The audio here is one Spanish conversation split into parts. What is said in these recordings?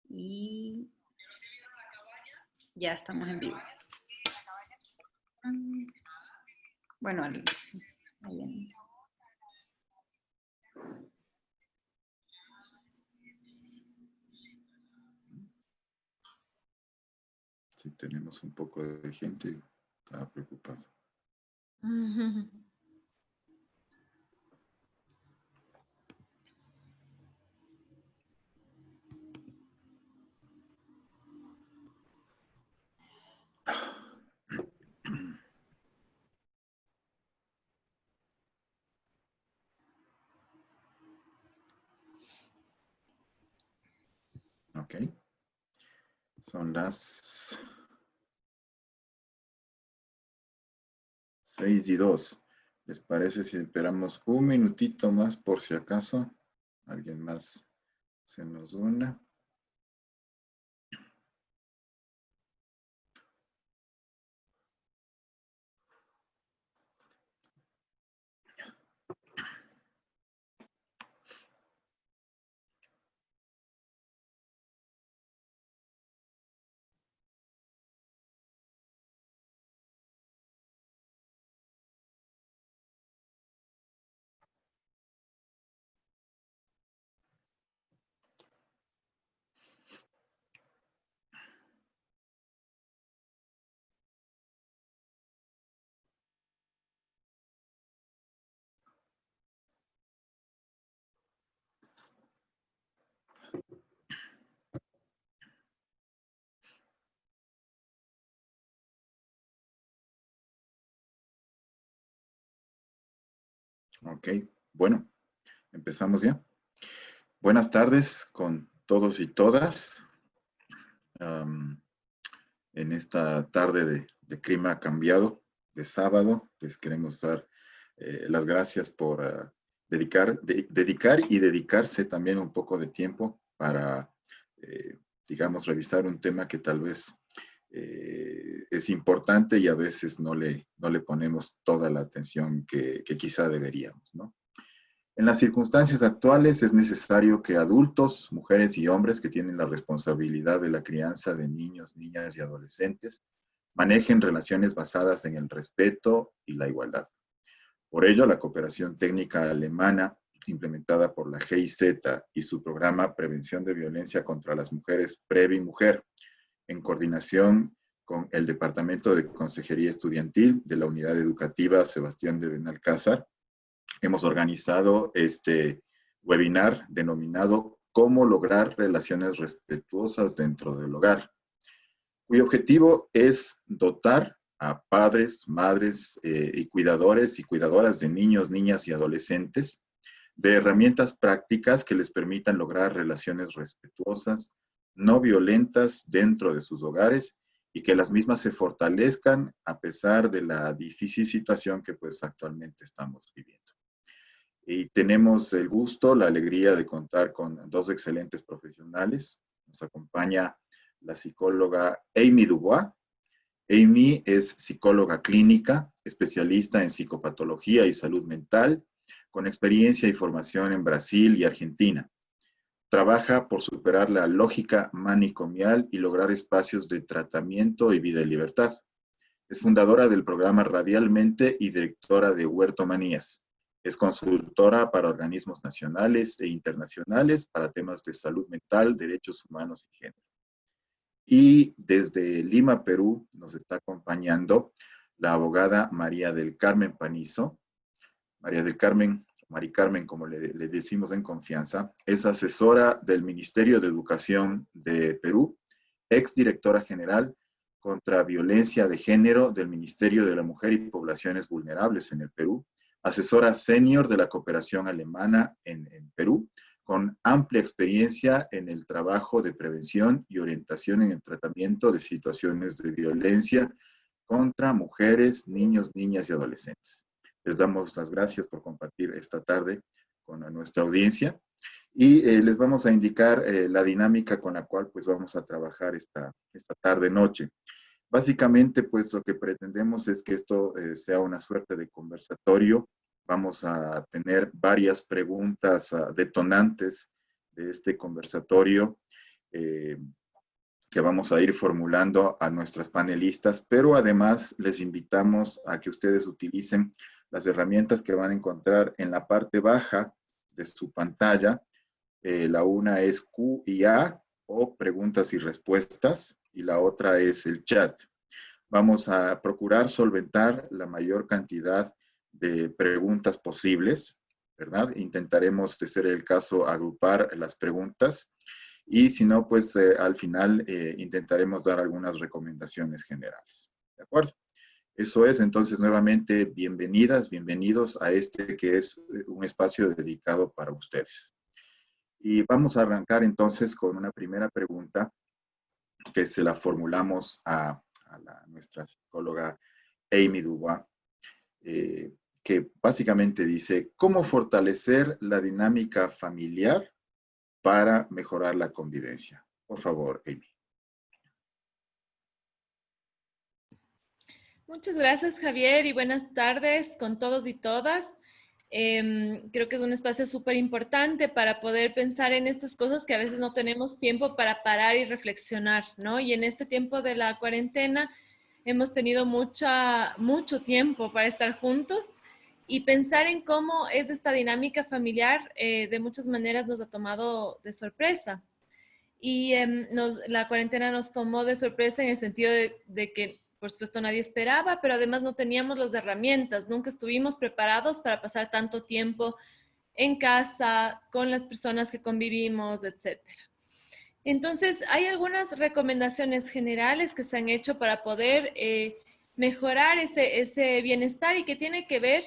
Y ya estamos en vivo. Bueno, sí, ahí viene. Sí, tenemos un poco de gente, estaba preocupado. Ok. Son las 6:02. ¿Les parece si esperamos un minutito más por si acaso alguien más se nos una? Ok, bueno, empezamos ya. Buenas tardes con todos y todas. En esta tarde de clima cambiado, de sábado, les queremos dar las gracias por dedicar y dedicarse también un poco de tiempo para, digamos, revisar un tema que tal vez es importante y a veces no le ponemos toda la atención que quizá deberíamos, ¿no? En las circunstancias actuales es necesario que adultos, mujeres y hombres que tienen la responsabilidad de la crianza de niños, niñas y adolescentes manejen relaciones basadas en el respeto y la igualdad. Por ello, la cooperación técnica alemana implementada por la GIZ y su programa Prevención de Violencia contra las Mujeres, Previ Mujer, en coordinación con el Departamento de Consejería Estudiantil de la Unidad Educativa Sebastián de Benalcázar, hemos organizado este webinar denominado Cómo lograr relaciones respetuosas dentro del hogar, cuyo objetivo es dotar a padres, madres y cuidadores y cuidadoras de niños, niñas y adolescentes de herramientas prácticas que les permitan lograr relaciones respetuosas, no violentas dentro de sus hogares y que las mismas se fortalezcan a pesar de la difícil situación que pues actualmente estamos viviendo. Y tenemos el gusto, la alegría de contar con dos excelentes profesionales. Nos acompaña la psicóloga Amy Dubois. Amy es psicóloga clínica, especialista en psicopatología y salud mental, con experiencia y formación en Brasil y Argentina. Trabaja por superar la lógica manicomial y lograr espacios de tratamiento y vida en libertad. Es fundadora del programa Radialmente y directora de Huertomanías. Es consultora para organismos nacionales e internacionales para temas de salud mental, derechos humanos y género. Y desde Lima, Perú, nos está acompañando la abogada María del Carmen Panizo. María del Carmen, Mari Carmen, como le decimos en confianza, es asesora del Ministerio de Educación de Perú, exdirectora general contra violencia de género del Ministerio de la Mujer y Poblaciones Vulnerables en el Perú, asesora senior de la cooperación alemana en Perú, con amplia experiencia en el trabajo de prevención y orientación en el tratamiento de situaciones de violencia contra mujeres, niños, niñas y adolescentes. Les damos las gracias por compartir esta tarde con nuestra audiencia y les vamos a indicar la dinámica con la cual pues vamos a trabajar esta tarde-noche. Básicamente, pues lo que pretendemos es que esto sea una suerte de conversatorio. Vamos a tener varias preguntas detonantes de este conversatorio que vamos a ir formulando a nuestras panelistas, pero además les invitamos a que ustedes utilicen las herramientas que van a encontrar en la parte baja de su pantalla. La una es Q y A, o preguntas y respuestas, y la otra es el chat. Vamos a procurar solventar la mayor cantidad de preguntas posibles, ¿verdad? Intentaremos, de ser el caso, agrupar las preguntas y si no, pues al final intentaremos dar algunas recomendaciones generales. ¿De acuerdo? Eso es, entonces, nuevamente, bienvenidas, bienvenidos a este que es un espacio dedicado para ustedes. Y vamos a arrancar entonces con una primera pregunta que se la formulamos a nuestra psicóloga Amy Dubois, que básicamente dice, ¿cómo fortalecer la dinámica familiar para mejorar la convivencia? Por favor, Amy. Muchas gracias, Javier, y buenas tardes con todos y todas. Creo que es un espacio súper importante para poder pensar en estas cosas que a veces no tenemos tiempo para parar y reflexionar, ¿no? Y en este tiempo de la cuarentena hemos tenido mucho tiempo para estar juntos y pensar en cómo es esta dinámica familiar, de muchas maneras nos ha tomado de sorpresa. Y la cuarentena nos tomó de sorpresa en el sentido de que, por supuesto, nadie esperaba, pero además no teníamos las herramientas, nunca estuvimos preparados para pasar tanto tiempo en casa, con las personas que convivimos, etcétera. Entonces, hay algunas recomendaciones generales que se han hecho para poder mejorar ese bienestar y que tiene que ver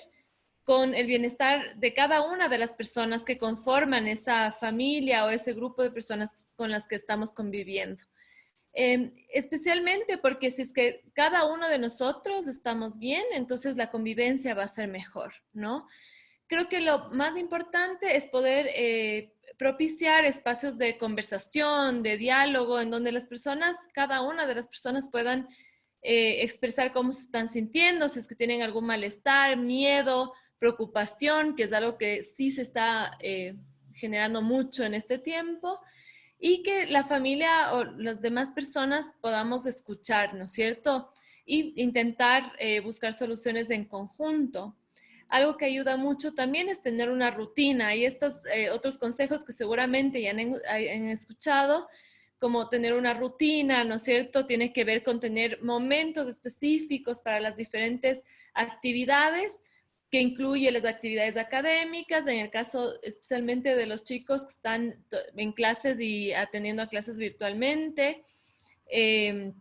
con el bienestar de cada una de las personas que conforman esa familia o ese grupo de personas con las que estamos conviviendo. Especialmente porque si es que cada uno de nosotros estamos bien, entonces la convivencia va a ser mejor, ¿no? Creo que lo más importante es poder propiciar espacios de conversación, de diálogo, en donde las personas, cada una de las personas puedan expresar cómo se están sintiendo, si es que tienen algún malestar, miedo, preocupación, que es algo que sí se está generando mucho en este tiempo, y que la familia o las demás personas podamos escuchar, ¿no es cierto? Y intentar buscar soluciones en conjunto. Algo que ayuda mucho también es tener una rutina y estos otros consejos que seguramente ya han escuchado, como tener una rutina, ¿no es cierto? Tiene que ver con tener momentos específicos para las diferentes actividades, que incluye las actividades académicas, en el caso especialmente de los chicos que están en clases y atendiendo a clases virtualmente. Eh,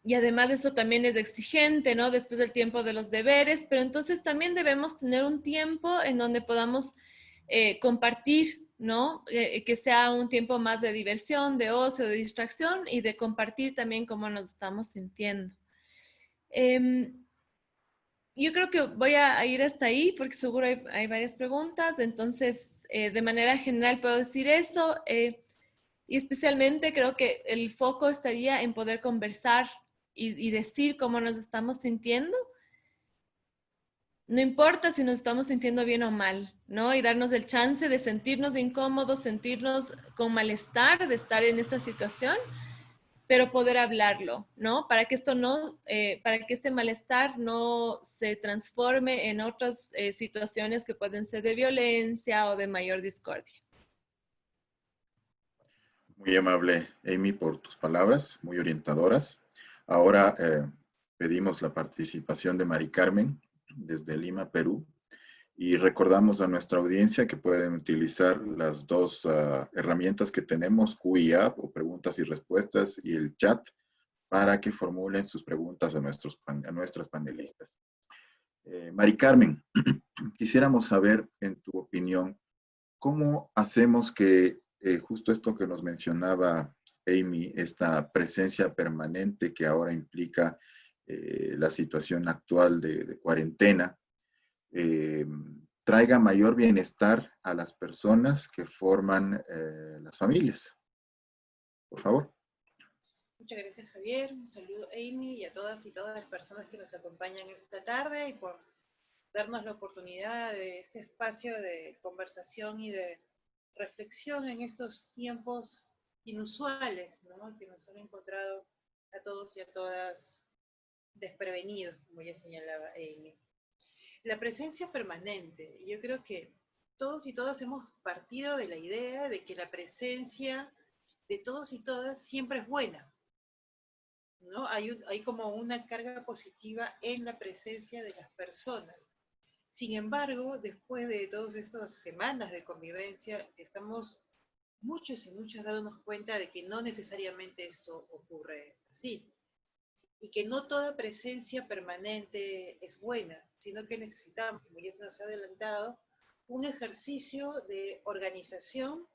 y además de eso también es exigente, ¿no? Después del tiempo de los deberes, pero entonces también debemos tener un tiempo en donde podamos compartir, ¿no? Que sea un tiempo más de diversión, de ocio, de distracción y de compartir también cómo nos estamos sintiendo. Yo creo que voy a ir hasta ahí porque seguro hay varias preguntas, entonces de manera general puedo decir eso y especialmente creo que el foco estaría en poder conversar y decir cómo nos estamos sintiendo. No importa si nos estamos sintiendo bien o mal, ¿no? Y darnos el chance de sentirnos incómodos, sentirnos con malestar de estar en esta situación, pero poder hablarlo, ¿no? Para que esto no, para que este malestar no se transforme en otras situaciones que pueden ser de violencia o de mayor discordia. Muy amable, Amy, por tus palabras, muy orientadoras. Ahora pedimos la participación de Mari Carmen desde Lima, Perú. Y recordamos a nuestra audiencia que pueden utilizar las dos herramientas que tenemos, Q y A, o preguntas y respuestas, y el chat, para que formulen sus preguntas a nuestras panelistas. Mari Carmen, quisiéramos saber, en tu opinión, ¿cómo hacemos que justo esto que nos mencionaba Amy, esta presencia permanente que ahora implica la situación actual de cuarentena, eh, traiga mayor bienestar a las personas que forman las familias? Por favor. Muchas gracias, Javier. Un saludo a Amy y a todas las personas que nos acompañan esta tarde y por darnos la oportunidad de este espacio de conversación y de reflexión en estos tiempos inusuales, ¿no? Que nos han encontrado a todos y a todas desprevenidos, como ya señalaba Amy. La presencia permanente. Yo creo que todos y todas hemos partido de la idea de que la presencia de todos y todas siempre es buena, ¿no? Hay como una carga positiva en la presencia de las personas. Sin embargo, después de todas estas semanas de convivencia, estamos muchos y muchas dándonos cuenta de que no necesariamente esto ocurre así. Y que no toda presencia permanente es buena, sino que necesitamos, como ya se nos ha adelantado, un ejercicio de organización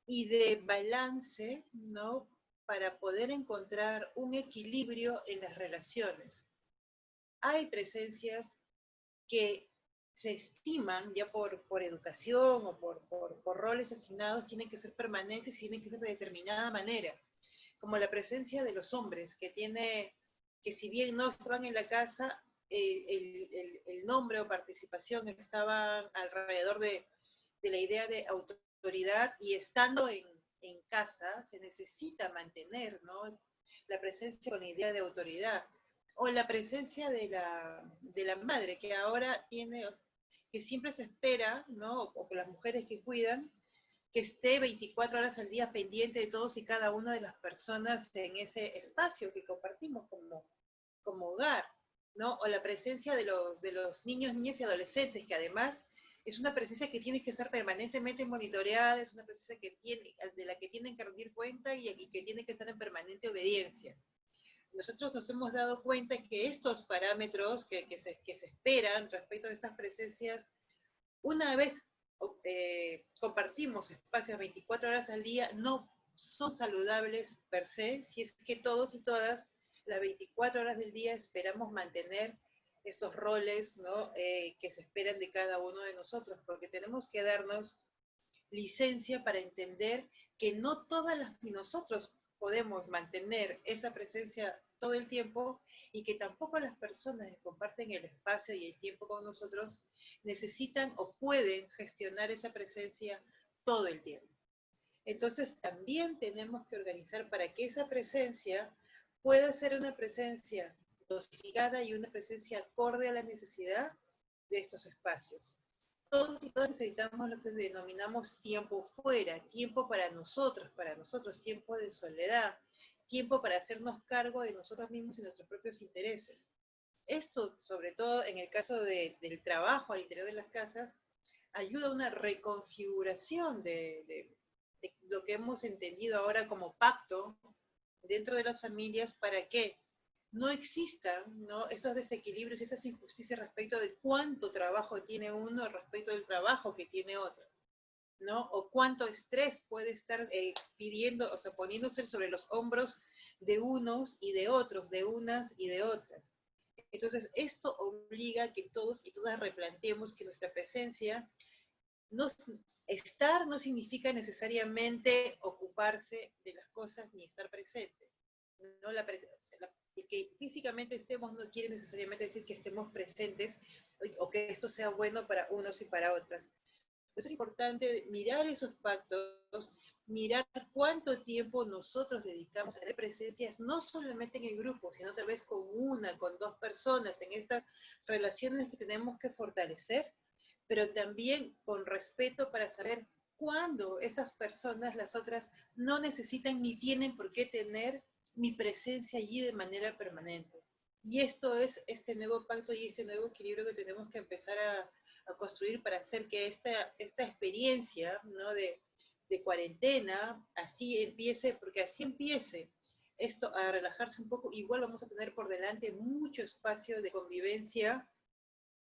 y de balance, ¿no? Para poder encontrar un equilibrio en las relaciones. Hay presencias que se estiman ya por educación o por roles asignados, tienen que ser permanentes y tienen que ser de determinada manera, como la presencia de los hombres, que si bien no estaban en la casa, el nombre o participación estaba alrededor de la idea de autoridad, y estando en casa se necesita mantener, ¿no? La presencia con la idea de autoridad, o la presencia de la madre, que ahora tiene, que siempre se espera, ¿no? O las mujeres que cuidan, que esté 24 horas al día pendiente de todos y cada una de las personas en ese espacio que compartimos como hogar, ¿no? O la presencia de los niños, niñas y adolescentes, que además es una presencia que tiene que ser permanentemente monitoreada, es una presencia de la que tienen que rendir cuenta y que tiene que estar en permanente obediencia. Nosotros nos hemos dado cuenta que estos parámetros que se esperan respecto a estas presencias, una vez compartimos espacios 24 horas al día, no son saludables per se, si es que todos y todas las 24 horas del día esperamos mantener estos roles, ¿no? Que se esperan de cada uno de nosotros, porque tenemos que darnos licencia para entender que no todas nosotros podemos mantener esa presencia todo el tiempo, y que tampoco las personas que comparten el espacio y el tiempo con nosotros necesitan o pueden gestionar esa presencia todo el tiempo. Entonces también tenemos que organizar para que esa presencia pueda ser una presencia dosificada y una presencia acorde a la necesidad de estos espacios. Todos y todas necesitamos lo que denominamos tiempo fuera, tiempo para nosotros, tiempo de soledad, tiempo para hacernos cargo de nosotros mismos y nuestros propios intereses. Esto, sobre todo en el caso del trabajo al interior de las casas, ayuda a una reconfiguración de lo que hemos entendido ahora como pacto dentro de las familias, para que no existan, ¿no?, esos desequilibrios y estas injusticias respecto de cuánto trabajo tiene uno respecto del trabajo que tiene otro, ¿no? O cuánto estrés puede estar pidiendo, o sea, poniéndose sobre los hombros de unos y de otros, de unas y de otras. Entonces, esto obliga a que todos y todas replanteemos que nuestra presencia, estar no significa necesariamente ocuparse de las cosas ni estar presente, ¿no? Que físicamente estemos no quiere necesariamente decir que estemos presentes o que esto sea bueno para unos y para otras. Es importante mirar esos pactos, mirar cuánto tiempo nosotros dedicamos a tener presencias, no solamente en el grupo, sino tal vez con una, con dos personas, en estas relaciones que tenemos que fortalecer, pero también con respeto para saber cuándo estas personas, las otras, no necesitan ni tienen por qué tener mi presencia allí de manera permanente. Y esto es este nuevo pacto y este nuevo equilibrio que tenemos que empezar a construir para hacer que esta experiencia, ¿no?, de cuarentena así empiece, porque así empiece esto a relajarse un poco. Igual vamos a tener por delante mucho espacio de convivencia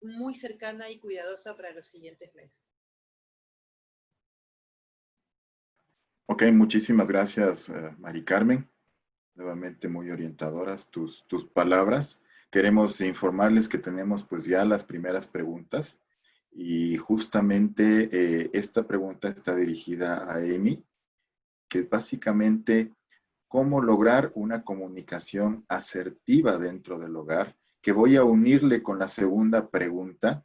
muy cercana y cuidadosa para los siguientes meses. Ok, muchísimas gracias, Mari Carmen. Nuevamente muy orientadoras tus palabras. Queremos informarles que tenemos pues ya las primeras preguntas, y justamente esta pregunta está dirigida a Amy, que es básicamente cómo lograr una comunicación asertiva dentro del hogar, que voy a unirle con la segunda pregunta,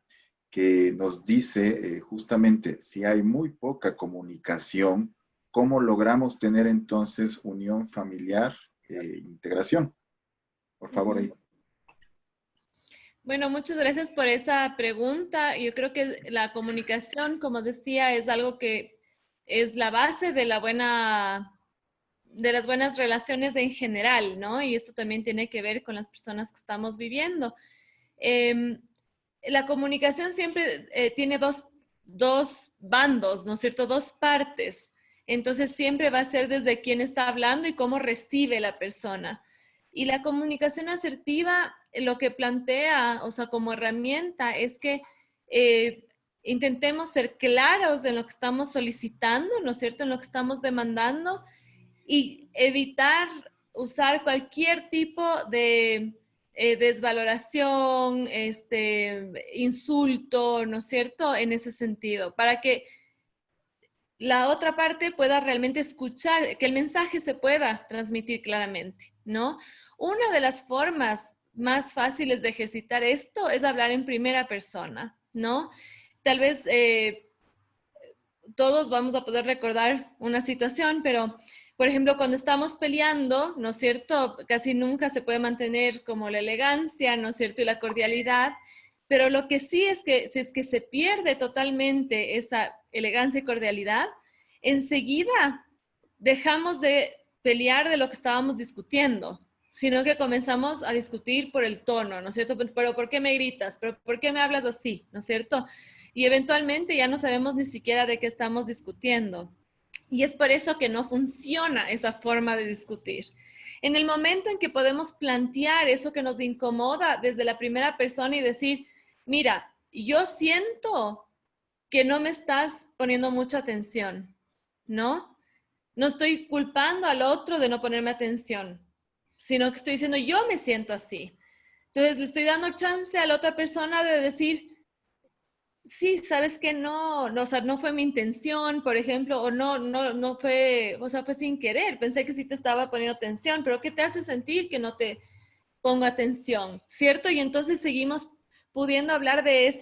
que nos dice justamente si hay muy poca comunicación, ¿cómo logramos tener entonces unión familiar e integración? Por favor, ahí. Bueno, muchas gracias por esa pregunta. Yo creo que la comunicación, como decía, es algo que es la base de de las buenas relaciones en general, ¿no? Y esto también tiene que ver con las personas que estamos viviendo. Eh, la comunicación siempre tiene dos bandos, ¿no es cierto? Dos partes. Entonces siempre va a ser desde quién está hablando y cómo recibe la persona. Y la comunicación asertiva lo que plantea, o sea, como herramienta, es que eh, intentemos ser claros en lo que estamos solicitando, ¿no es cierto? En lo que estamos demandando y evitar usar cualquier tipo de desvaloración, insulto, ¿no es cierto? En ese sentido, para que la otra parte pueda realmente escuchar, que el mensaje se pueda transmitir claramente, ¿no? Una de las formas más fáciles de ejercitar esto es hablar en primera persona, ¿no? Tal vez todos vamos a poder recordar una situación, pero por ejemplo, cuando estamos peleando, ¿no es cierto? Casi nunca se puede mantener como la elegancia, ¿no es cierto? Y la cordialidad, pero lo que sí es que si es que se pierde totalmente esa elegancia y cordialidad, enseguida dejamos de pelear de lo que estábamos discutiendo, sino que comenzamos a discutir por el tono, ¿no es cierto? Pero ¿por qué me gritas? ¿Pero por qué me hablas así? ¿No es cierto? Y eventualmente ya no sabemos ni siquiera de qué estamos discutiendo. Y es por eso que no funciona esa forma de discutir. En el momento en que podemos plantear eso que nos incomoda desde la primera persona y decir, mira, yo siento que no me estás poniendo mucha atención, ¿no? No estoy culpando al otro de no ponerme atención, sino que estoy diciendo, yo me siento así. Entonces le estoy dando chance a la otra persona de decir, sí, sabes que no, o sea, no fue mi intención, por ejemplo, o no fue, o sea, fue sin querer, pensé que sí te estaba poniendo atención, pero ¿qué te hace sentir que no te pongo atención? ¿Cierto? Y entonces seguimos pudiendo hablar de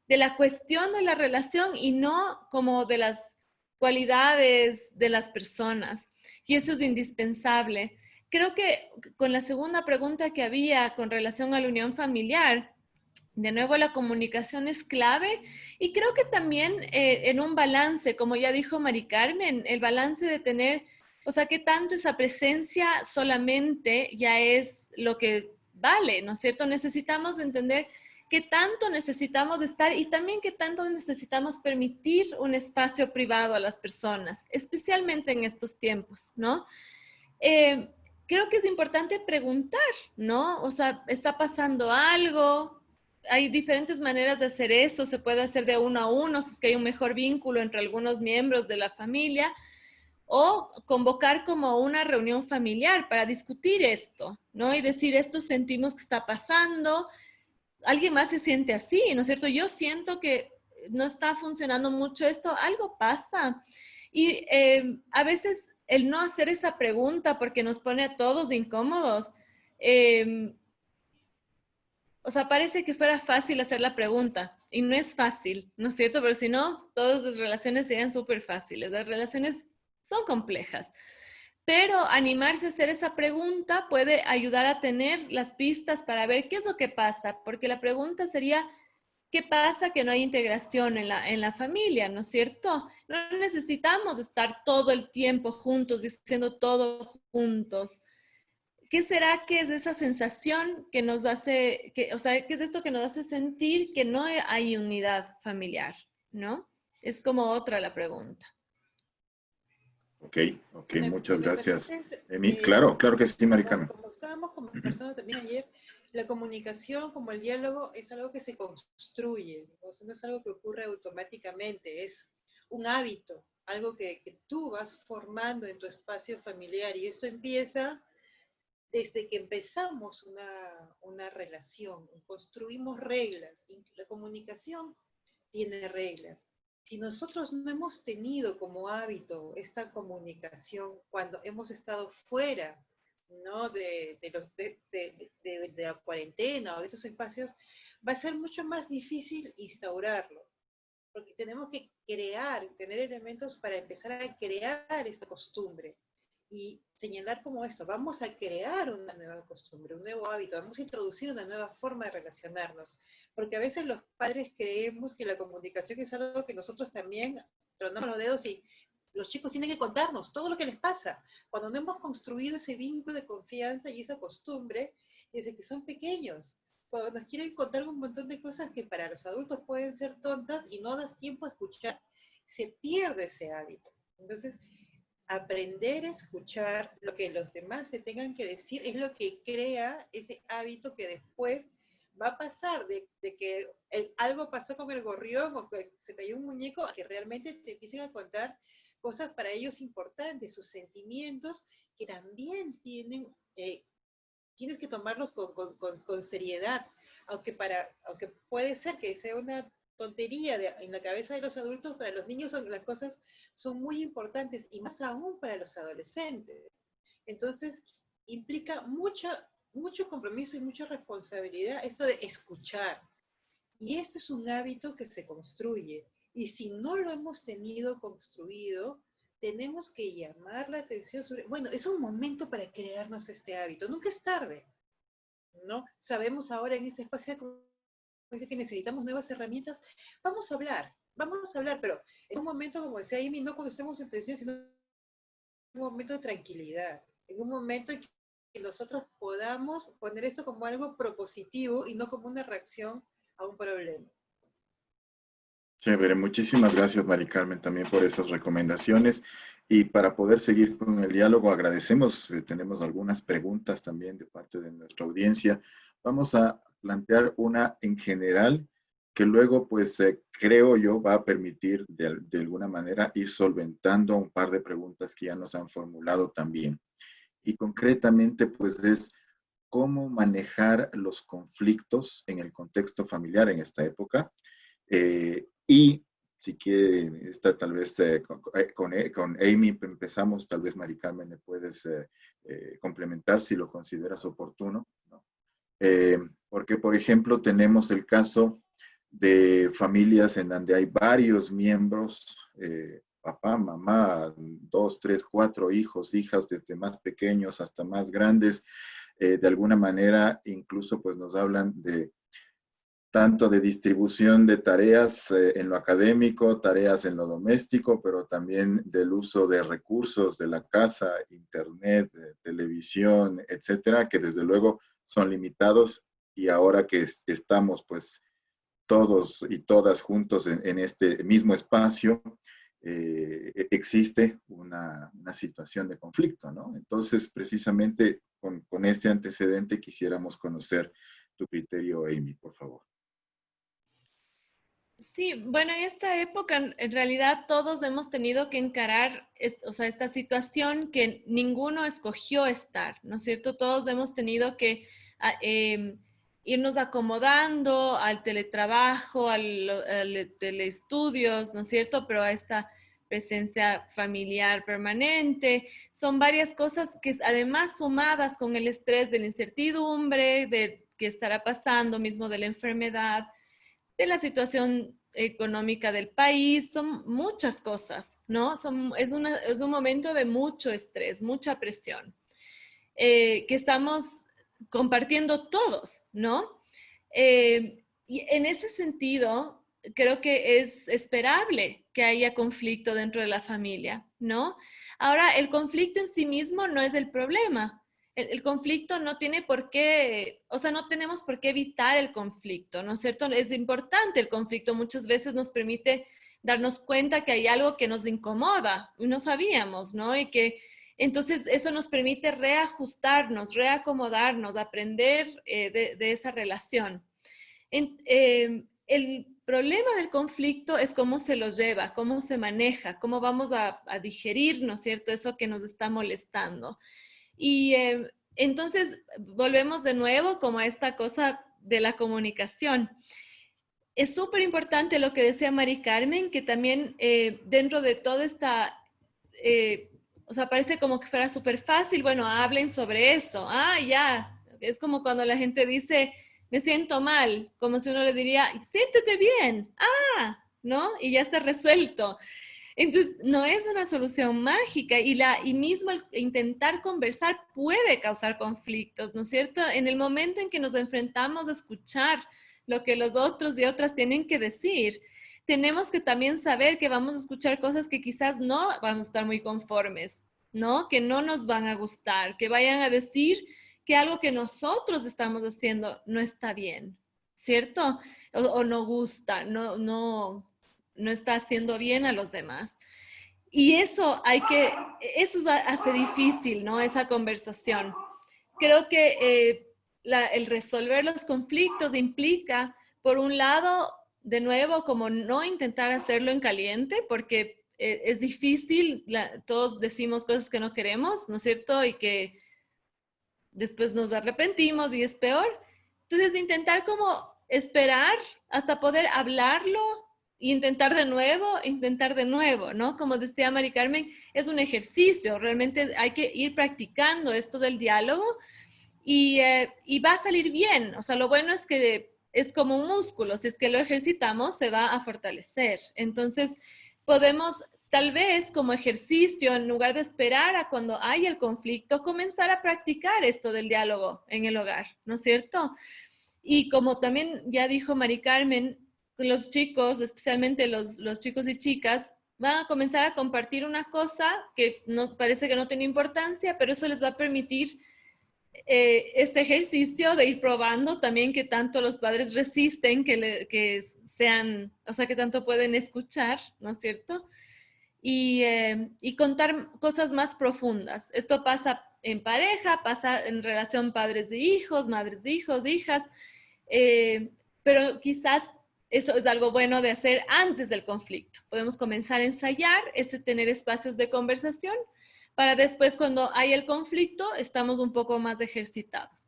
de la cuestión de la relación y no como de las cualidades de las personas. Y eso es indispensable. Creo que con la segunda pregunta que había con relación a la unión familiar, de nuevo, la comunicación es clave y creo que también en un balance, como ya dijo Mari Carmen, el balance de tener, o sea, que tanto esa presencia solamente ya es lo que vale, ¿no es cierto? Necesitamos entender qué tanto necesitamos estar y también qué tanto necesitamos permitir un espacio privado a las personas, especialmente en estos tiempos, ¿no? Eh, Creo que es importante preguntar, ¿no? O sea, ¿está pasando algo? Hay diferentes maneras de hacer eso, se puede hacer de uno a uno, si es que hay un mejor vínculo entre algunos miembros de la familia, o convocar como una reunión familiar para discutir esto, ¿no? Y decir, esto sentimos que está pasando, alguien más se siente así, ¿no es cierto? Yo siento que no está funcionando mucho esto, algo pasa. Y a veces el no hacer esa pregunta porque nos pone a todos incómodos, eh, o sea, parece que fuera fácil hacer la pregunta y no es fácil, ¿no es cierto? Pero si no, todas las relaciones serían súper fáciles. Las relaciones son complejas. Pero animarse a hacer esa pregunta puede ayudar a tener las pistas para ver qué es lo que pasa, porque la pregunta sería, ¿qué pasa que no hay integración en en la familia, ¿no es cierto? No necesitamos estar todo el tiempo juntos, diciendo todo juntos. ¿Qué será que es esa sensación que nos hace, o sea, qué es esto que nos hace sentir que no hay unidad familiar, ¿no? Es como otra la pregunta. Ok, ok, Me, muchas me gracias, parece, Emi. Claro, claro que sí, Maricarmen. como estábamos conversando también ayer, la comunicación como el diálogo es algo que se construye, o sea, no es algo que ocurre automáticamente, es un hábito, algo que tú vas formando en tu espacio familiar y esto empieza desde que empezamos una relación, construimos reglas, y la comunicación tiene reglas. Si nosotros no hemos tenido como hábito esta comunicación cuando hemos estado fuera, ¿no? de la cuarentena o de estos espacios, va a ser mucho más difícil instaurarlo, porque tenemos que tener elementos para empezar a crear esta costumbre y señalar como esto, vamos a crear una nueva costumbre, un nuevo hábito, vamos a introducir una nueva forma de relacionarnos, porque a veces los padres creemos que la comunicación es algo que nosotros también tronamos los dedos y los chicos tienen que contarnos todo lo que les pasa, cuando no hemos construido ese vínculo de confianza y esa costumbre desde que son pequeños. Cuando nos quieren contar un montón de cosas que para los adultos pueden ser tontas y no das tiempo a escuchar, se pierde ese hábito. Entonces, aprender a escuchar lo que los demás se tengan que decir es lo que crea ese hábito que después va a pasar de que algo pasó con el gorrión o que se cayó un muñeco a que realmente te empiecen a contar cosas para ellos importantes, sus sentimientos que también tienes que tomarlos con seriedad, aunque puede ser que sea una tontería en la cabeza de los adultos, para los niños las cosas son muy importantes y más aún para los adolescentes. Entonces, implica mucho compromiso y mucha responsabilidad esto de escuchar. Y esto es un hábito que se construye. Y si no lo hemos tenido construido, tenemos que llamar la atención sobre, bueno, es un momento para crearnos este hábito, nunca es tarde, ¿no? Sabemos ahora en este espacio que necesitamos nuevas herramientas, vamos a hablar, pero en un momento, como decía Amy, no cuando estemos en tensión, sino en un momento de tranquilidad, en un momento en que nosotros podamos poner esto como algo propositivo y no como una reacción a un problema. Chévere, muchísimas gracias, Mari Carmen, también por esas recomendaciones. Y para poder seguir con el diálogo, agradecemos, tenemos algunas preguntas también de parte de nuestra audiencia. Vamos a plantear una en general que luego, pues, creo yo, va a permitir de alguna manera ir solventando un par de preguntas que ya nos han formulado también. Y concretamente, pues, es cómo manejar los conflictos en el contexto familiar en esta época. Y si quiere, tal vez con Amy empezamos, tal vez Mari Carmen me puedes complementar si lo consideras oportuno, ¿no? Porque, por ejemplo, tenemos el caso de familias en donde hay varios miembros, papá, mamá, 2, 3, 4 hijos, hijas, desde más pequeños hasta más grandes. De alguna manera, incluso pues nos hablan de tanto de distribución de tareas en lo académico, tareas en lo doméstico, pero también del uso de recursos de la casa, internet, televisión, etcétera, que desde luego son limitados y ahora que estamos pues todos y todas juntos en este mismo espacio, existe una situación de conflicto, ¿no? Entonces, precisamente con ese antecedente quisiéramos conocer tu criterio, Amy, por favor. Sí, bueno, en esta época en realidad todos hemos tenido que encarar esta situación que ninguno escogió estar, ¿no es cierto? Todos hemos tenido que irnos acomodando al teletrabajo, al teleestudios, ¿no es cierto? Pero a esta presencia familiar permanente. Son varias cosas que además sumadas con el estrés de la incertidumbre, de qué estará pasando, mismo de la enfermedad, de la situación económica del país, son muchas cosas, ¿no? Es un momento de mucho estrés, mucha presión, que estamos compartiendo todos, ¿no? Y en ese sentido, creo que es esperable que haya conflicto dentro de la familia, ¿no? Ahora, el conflicto en sí mismo no es el problema. El conflicto no tiene por qué, o sea, no tenemos por qué evitar el conflicto, ¿no es cierto? Es importante el conflicto, muchas veces nos permite darnos cuenta que hay algo que nos incomoda y no sabíamos, ¿no? Y que entonces eso nos permite reajustarnos, reacomodarnos, aprender de esa relación. El problema del conflicto es cómo se lo lleva, cómo se maneja, cómo vamos a digerir, ¿no es cierto?, eso que nos está molestando. Y entonces volvemos de nuevo como a esta cosa de la comunicación. Es súper importante lo que decía Mari Carmen, que también dentro de toda esta, o sea, parece como que fuera súper fácil, bueno, hablen sobre eso. Ah, ya, es como cuando la gente dice, me siento mal, como si uno le diría, siéntete bien, ¿no? Y ya está resuelto. Entonces, no es una solución mágica y mismo el intentar conversar puede causar conflictos, ¿no es cierto? En el momento en que nos enfrentamos a escuchar lo que los otros y otras tienen que decir, tenemos que también saber que vamos a escuchar cosas que quizás no vamos a estar muy conformes, ¿no? Que no nos van a gustar, que vayan a decir que algo que nosotros estamos haciendo no está bien, ¿cierto? O no gusta, no está haciendo bien a los demás. Y eso hace difícil, ¿no? Esa conversación. Creo que el resolver los conflictos implica, por un lado, de nuevo, como no intentar hacerlo en caliente, porque es difícil, todos decimos cosas que no queremos, ¿no es cierto? Y que después nos arrepentimos y es peor. Entonces, intentar como esperar hasta poder hablarlo e intentar de nuevo, ¿no? Como decía Mari Carmen, es un ejercicio, realmente hay que ir practicando esto del diálogo y va a salir bien. O sea, lo bueno es que es como un músculo, si es que lo ejercitamos, se va a fortalecer. Entonces, podemos tal vez como ejercicio, en lugar de esperar a cuando haya el conflicto, comenzar a practicar esto del diálogo en el hogar, ¿no es cierto? Y como también ya dijo Mari Carmen, los chicos, especialmente los chicos y chicas, van a comenzar a compartir una cosa que nos parece que no tiene importancia, pero eso les va a permitir este ejercicio de ir probando también que tanto los padres resisten, que sean, o sea, que tanto pueden escuchar, ¿no es cierto? Y contar cosas más profundas. Esto pasa en pareja, pasa en relación padres de hijos, madres de hijos, hijas, pero quizás eso es algo bueno de hacer antes del conflicto. Podemos comenzar a ensayar, tener espacios de conversación, para después cuando hay el conflicto estamos un poco más ejercitados.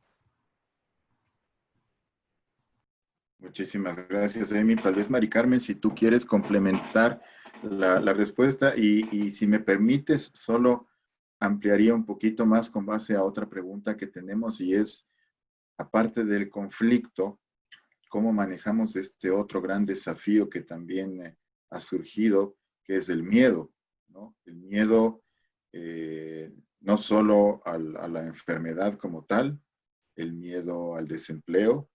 Muchísimas gracias, Amy. Tal vez, Mari Carmen, si tú quieres complementar la respuesta y si me permites, solo ampliaría un poquito más con base a otra pregunta que tenemos y es, aparte del conflicto, ¿cómo manejamos este otro gran desafío que también ha surgido, que es el miedo, ¿no? El miedo no solo a la enfermedad como tal, el miedo al desempleo,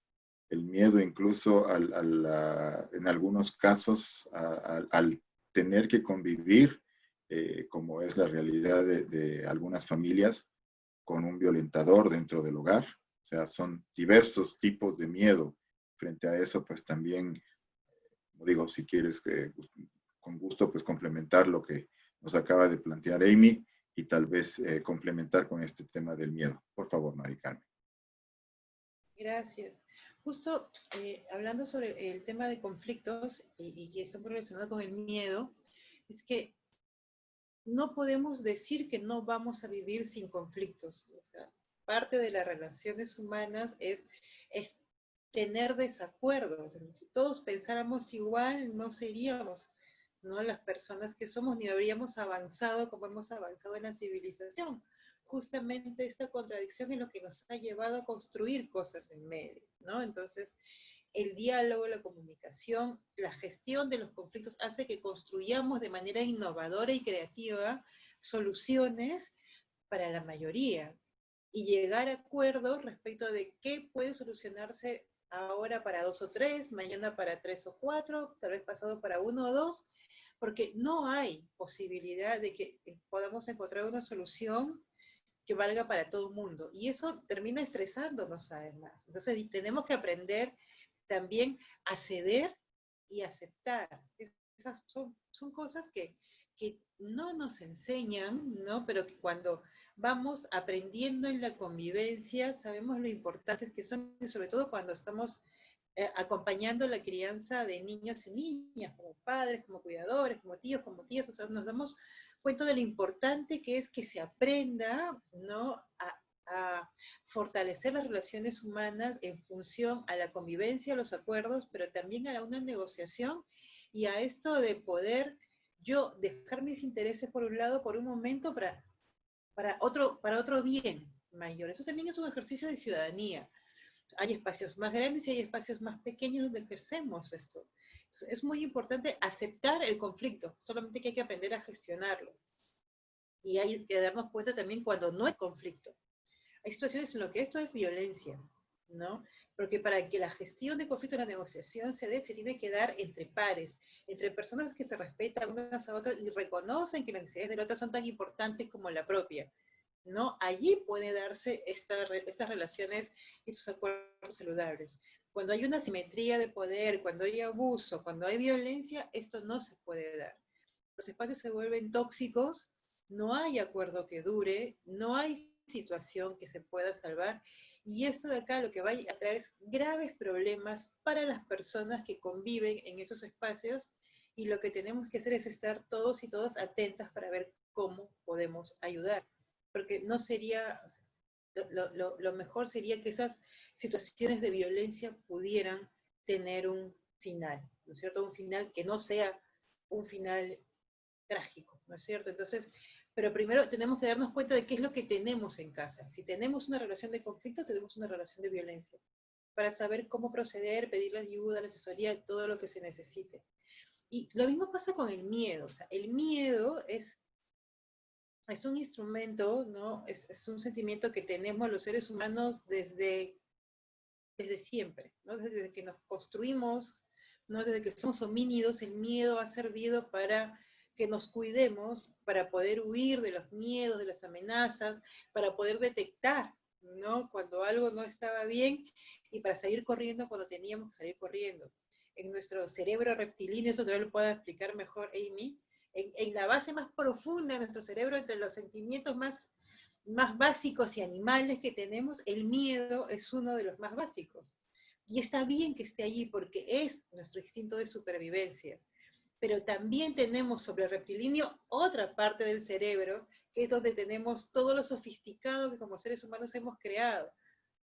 el miedo incluso en algunos casos al tener que convivir, como es la realidad de algunas familias, con un violentador dentro del hogar. O sea, son diversos tipos de miedo. Frente a eso, pues también, como digo, si quieres con gusto, pues complementar lo que nos acaba de plantear Amy y tal vez complementar con este tema del miedo. Por favor, Mari Carmen. Gracias. Justo hablando sobre el tema de conflictos y que está relacionado con el miedo, es que no podemos decir que no vamos a vivir sin conflictos. O sea, parte de las relaciones humanas es tener desacuerdos. Si todos pensáramos igual, no seríamos, ¿no?, las personas que somos, ni habríamos avanzado como hemos avanzado en la civilización. Justamente esta contradicción es lo que nos ha llevado a construir cosas en medio, ¿no? Entonces, el diálogo, la comunicación, la gestión de los conflictos hace que construyamos de manera innovadora y creativa soluciones para la mayoría y llegar a acuerdos respecto de qué puede solucionarse ahora para 2 o 3, mañana para 3 o 4, tal vez pasado para 1 o 2, porque no hay posibilidad de que podamos encontrar una solución que valga para todo el mundo. Y eso termina estresándonos además. Entonces tenemos que aprender también a ceder y aceptar. Esas son cosas que no nos enseñan, ¿no? Pero que cuando vamos aprendiendo en la convivencia, sabemos lo importantes que son, y sobre todo cuando estamos acompañando la crianza de niños y niñas, como padres, como cuidadores, como tíos, como tías, o sea, nos damos cuenta de lo importante que es que se aprenda, ¿no?, a fortalecer las relaciones humanas en función a la convivencia, a los acuerdos, pero también a una negociación y a esto de poder yo dejar mis intereses por un lado por un momento para otro bien mayor. Eso también es un ejercicio de ciudadanía. Hay espacios más grandes y hay espacios más pequeños donde ejercemos esto. Es muy importante aceptar el conflicto, solamente que hay que aprender a gestionarlo. Y hay que darnos cuenta también cuando no es conflicto. Hay situaciones en las que esto es violencia, ¿no? Porque para que la gestión de conflictos, la negociación se dé, se tiene que dar entre pares, entre personas que se respetan unas a otras y reconocen que las necesidades de la otra son tan importantes como la propia, ¿no? Allí puede darse estas relaciones y estos acuerdos saludables. Cuando hay una simetría de poder, cuando hay abuso, cuando hay violencia, esto no se puede dar. Los espacios se vuelven tóxicos, no hay acuerdo que dure, no hay situación que se pueda salvar, y esto de acá lo que va a traer es graves problemas para las personas que conviven en esos espacios, y lo que tenemos que hacer es estar todos y todas atentas para ver cómo podemos ayudar, porque no sería, lo mejor sería que esas situaciones de violencia pudieran tener un final, ¿no es cierto? Un final que no sea un final trágico, ¿no es cierto? Entonces, pero primero tenemos que darnos cuenta de qué es lo que tenemos en casa. Si tenemos una relación de conflicto, tenemos una relación de violencia, para saber cómo proceder, pedir la ayuda, la asesoría, todo lo que se necesite. Y lo mismo pasa con el miedo. O sea, el miedo es un instrumento, ¿no? Es un sentimiento que tenemos los seres humanos desde siempre, ¿no? Desde que nos construimos, ¿no? Desde que somos homínidos, el miedo ha servido para que nos cuidemos, para poder huir de los miedos, de las amenazas, para poder detectar, ¿no? Cuando algo no estaba bien y para salir corriendo cuando teníamos que salir corriendo. En nuestro cerebro reptilíneo, eso te lo puedo explicar mejor, Amy, en la base más profunda de nuestro cerebro, entre los sentimientos más básicos y animales que tenemos, el miedo es uno de los más básicos. Y está bien que esté allí porque es nuestro instinto de supervivencia. Pero también tenemos sobre el reptilíneo otra parte del cerebro, que es donde tenemos todo lo sofisticado que como seres humanos hemos creado,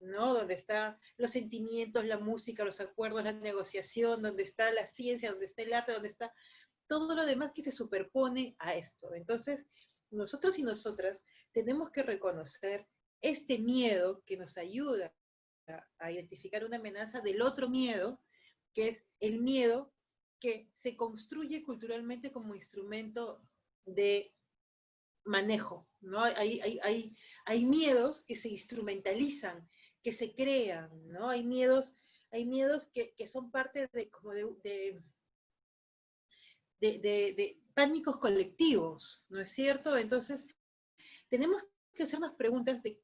¿no? Donde están los sentimientos, la música, los acuerdos, la negociación, donde está la ciencia, donde está el arte, donde está todo lo demás que se superpone a esto. Entonces, nosotros y nosotras tenemos que reconocer este miedo que nos ayuda a identificar una amenaza del otro miedo, que es el miedo que se construye culturalmente como instrumento de manejo, ¿no? Hay miedos que se instrumentalizan, que se crean, ¿no? Hay miedos que son parte de, como de pánicos colectivos, ¿no es cierto? Entonces, tenemos que hacernos preguntas de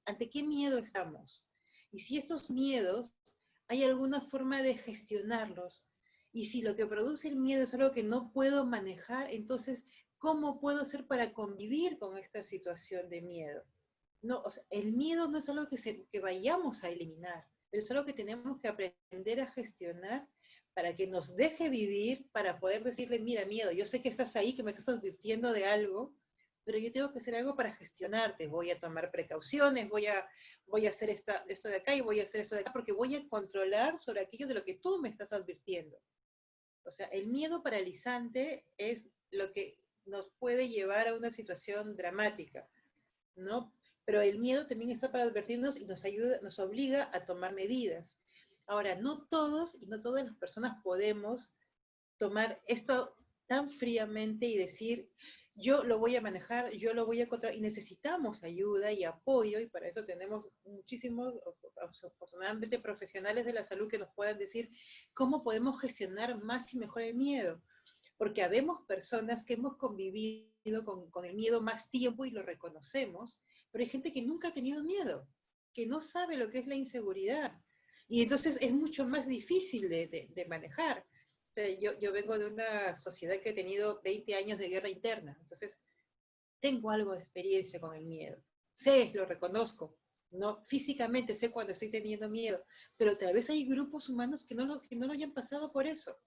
ante qué miedo estamos. Y si estos miedos hay alguna forma de gestionarlos. Y si lo que produce el miedo es algo que no puedo manejar, entonces, ¿cómo puedo hacer para convivir con esta situación de miedo? No, o sea, el miedo no es algo que vayamos a eliminar, pero es algo que tenemos que aprender a gestionar para que nos deje vivir, para poder decirle, mira, miedo, yo sé que estás ahí, que me estás advirtiendo de algo, pero yo tengo que hacer algo para gestionarte, voy a tomar precauciones, voy a hacer esto de acá y voy a hacer esto de acá, porque voy a controlar sobre aquello de lo que tú me estás advirtiendo. O sea, el miedo paralizante es lo que nos puede llevar a una situación dramática, ¿no? Pero el miedo también está para advertirnos y nos ayuda, nos obliga a tomar medidas. Ahora, no todos y no todas las personas podemos tomar esto tan fríamente y decir, yo lo voy a manejar, yo lo voy a controlar, y necesitamos ayuda y apoyo, y para eso tenemos muchísimos, afortunadamente, profesionales de la salud que nos puedan decir cómo podemos gestionar más y mejor el miedo, porque habemos personas que hemos convivido con el miedo más tiempo y lo reconocemos, pero hay gente que nunca ha tenido miedo, que no sabe lo que es la inseguridad, y entonces es mucho más difícil de manejar. Yo vengo de una sociedad que ha tenido 20 años de guerra interna, entonces tengo algo de experiencia con el miedo. Sé, lo reconozco, no físicamente sé cuando estoy teniendo miedo, pero tal vez hay grupos humanos que no lo hayan pasado por eso.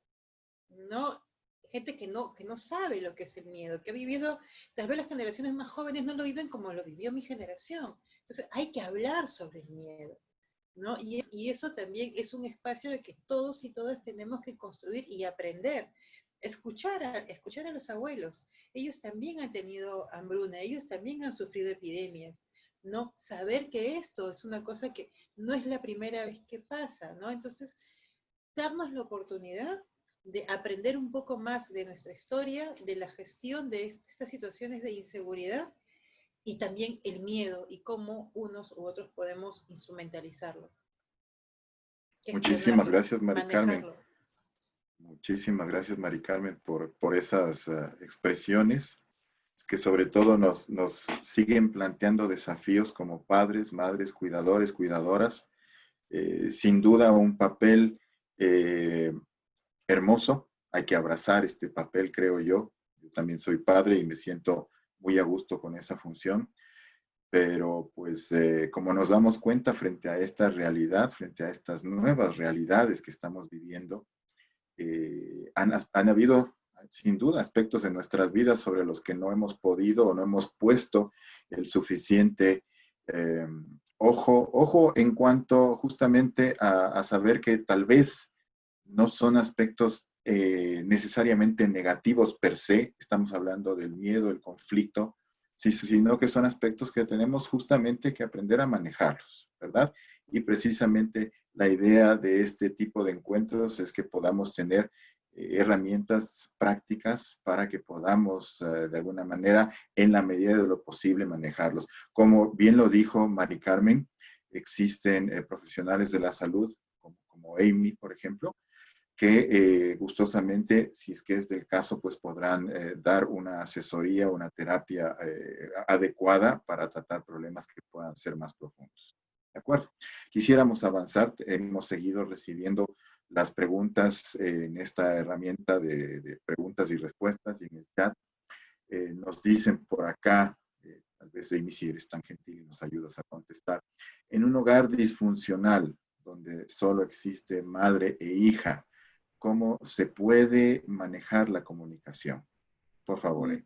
No, gente que no sabe lo que es el miedo, que ha vivido, tal vez las generaciones más jóvenes no lo viven como lo vivió mi generación. Entonces hay que hablar sobre el miedo, ¿no? Y eso también es un espacio en el que todos y todas tenemos que construir y aprender. Escuchar a los abuelos. Ellos también han tenido hambruna, ellos también han sufrido epidemias. ¿no? Saber que esto es una cosa que no es la primera vez que pasa, ¿no? Entonces, darnos la oportunidad de aprender un poco más de nuestra historia, de la gestión de estas situaciones de inseguridad y también el miedo y cómo unos u otros podemos instrumentalizarlo, Muchísimas gestionarlo, gracias, Mari Carmen. manejarlo. Muchísimas gracias, Mari Carmen, por esas expresiones que sobre todo nos siguen planteando desafíos como padres, madres, cuidadores, cuidadoras. Sin duda un papel hermoso. Hay que abrazar este papel, creo yo. Yo también soy padre y me siento muy a gusto con esa función. Pero pues como nos damos cuenta frente a esta realidad, frente a estas nuevas realidades que estamos viviendo, han habido sin duda aspectos en nuestras vidas sobre los que no hemos podido o no hemos puesto el suficiente eh, ojo en cuanto justamente a saber que tal vez no son aspectos necesariamente negativos per se, estamos hablando del miedo, el conflicto, sino que son aspectos que tenemos justamente que aprender a manejarlos, ¿verdad? Y precisamente la idea de este tipo de encuentros es que podamos tener herramientas prácticas para que podamos de alguna manera, en la medida de lo posible, manejarlos. Como bien lo dijo Mari Carmen, existen profesionales de la salud, como Amy, por ejemplo, que gustosamente, si es que es del caso, pues podrán dar una asesoría, una terapia adecuada para tratar problemas que puedan ser más profundos. ¿De acuerdo? Quisiéramos avanzar, hemos seguido recibiendo las preguntas en esta herramienta de preguntas y respuestas y en el chat. Nos dicen por acá, tal vez Amy, si eres tan gentil y nos ayudas a contestar, en un hogar disfuncional donde solo existe madre e hija, ¿cómo se puede manejar la comunicación? Por favor.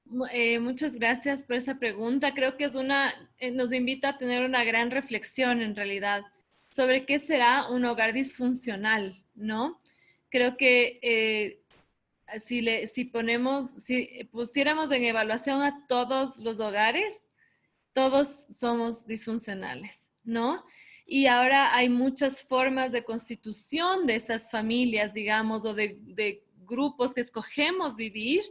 Muchas gracias por esa pregunta. Creo que nos invita a tener una gran reflexión en realidad sobre qué será un hogar disfuncional, ¿no? Creo que si pusiéramos en evaluación a todos los hogares, todos somos disfuncionales, ¿no? Y ahora hay muchas formas de constitución de esas familias, digamos, o de grupos que escogemos vivir,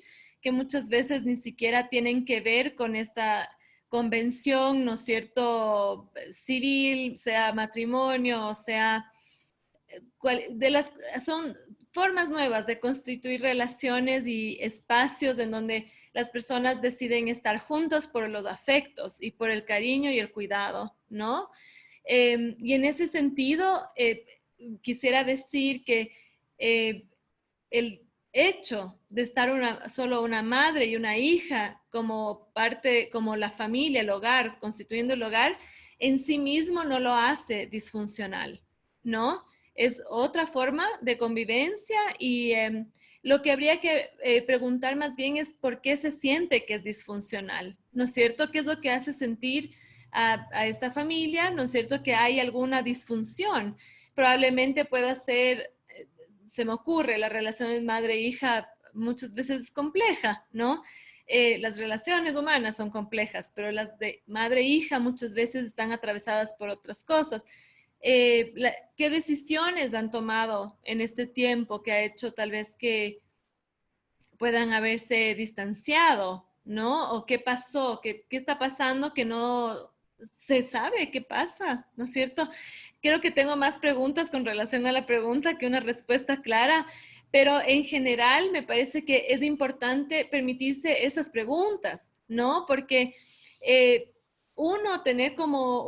que muchas veces ni siquiera tienen que ver con esta convención, ¿no es cierto?, civil, sea matrimonio, sea son formas nuevas de constituir relaciones y espacios en donde las personas deciden estar juntos por los afectos y por el cariño y el cuidado, ¿no? Y en ese sentido, quisiera decir que el hecho de estar solo una madre y una hija como parte, como la familia, el hogar, constituyendo el hogar, en sí mismo no lo hace disfuncional, ¿no? Es otra forma de convivencia y lo que habría que preguntar más bien es por qué se siente que es disfuncional, ¿no es cierto? ¿Qué es lo que hace sentir a esta familia? ¿No es cierto que hay alguna disfunción? Probablemente pueda ser, se me ocurre, la relación madre-hija muchas veces es compleja, ¿no? Las relaciones humanas son complejas, pero las de madre-hija muchas veces están atravesadas por otras cosas. ¿Qué decisiones han tomado en este tiempo que ha hecho tal vez que puedan haberse distanciado, ¿no? ¿O qué pasó? ¿Qué está pasando que no se sabe qué pasa? ¿No es cierto? Creo que tengo más preguntas con relación a la pregunta que una respuesta clara, pero en general me parece que es importante permitirse esas preguntas, ¿no? Porque uno tener como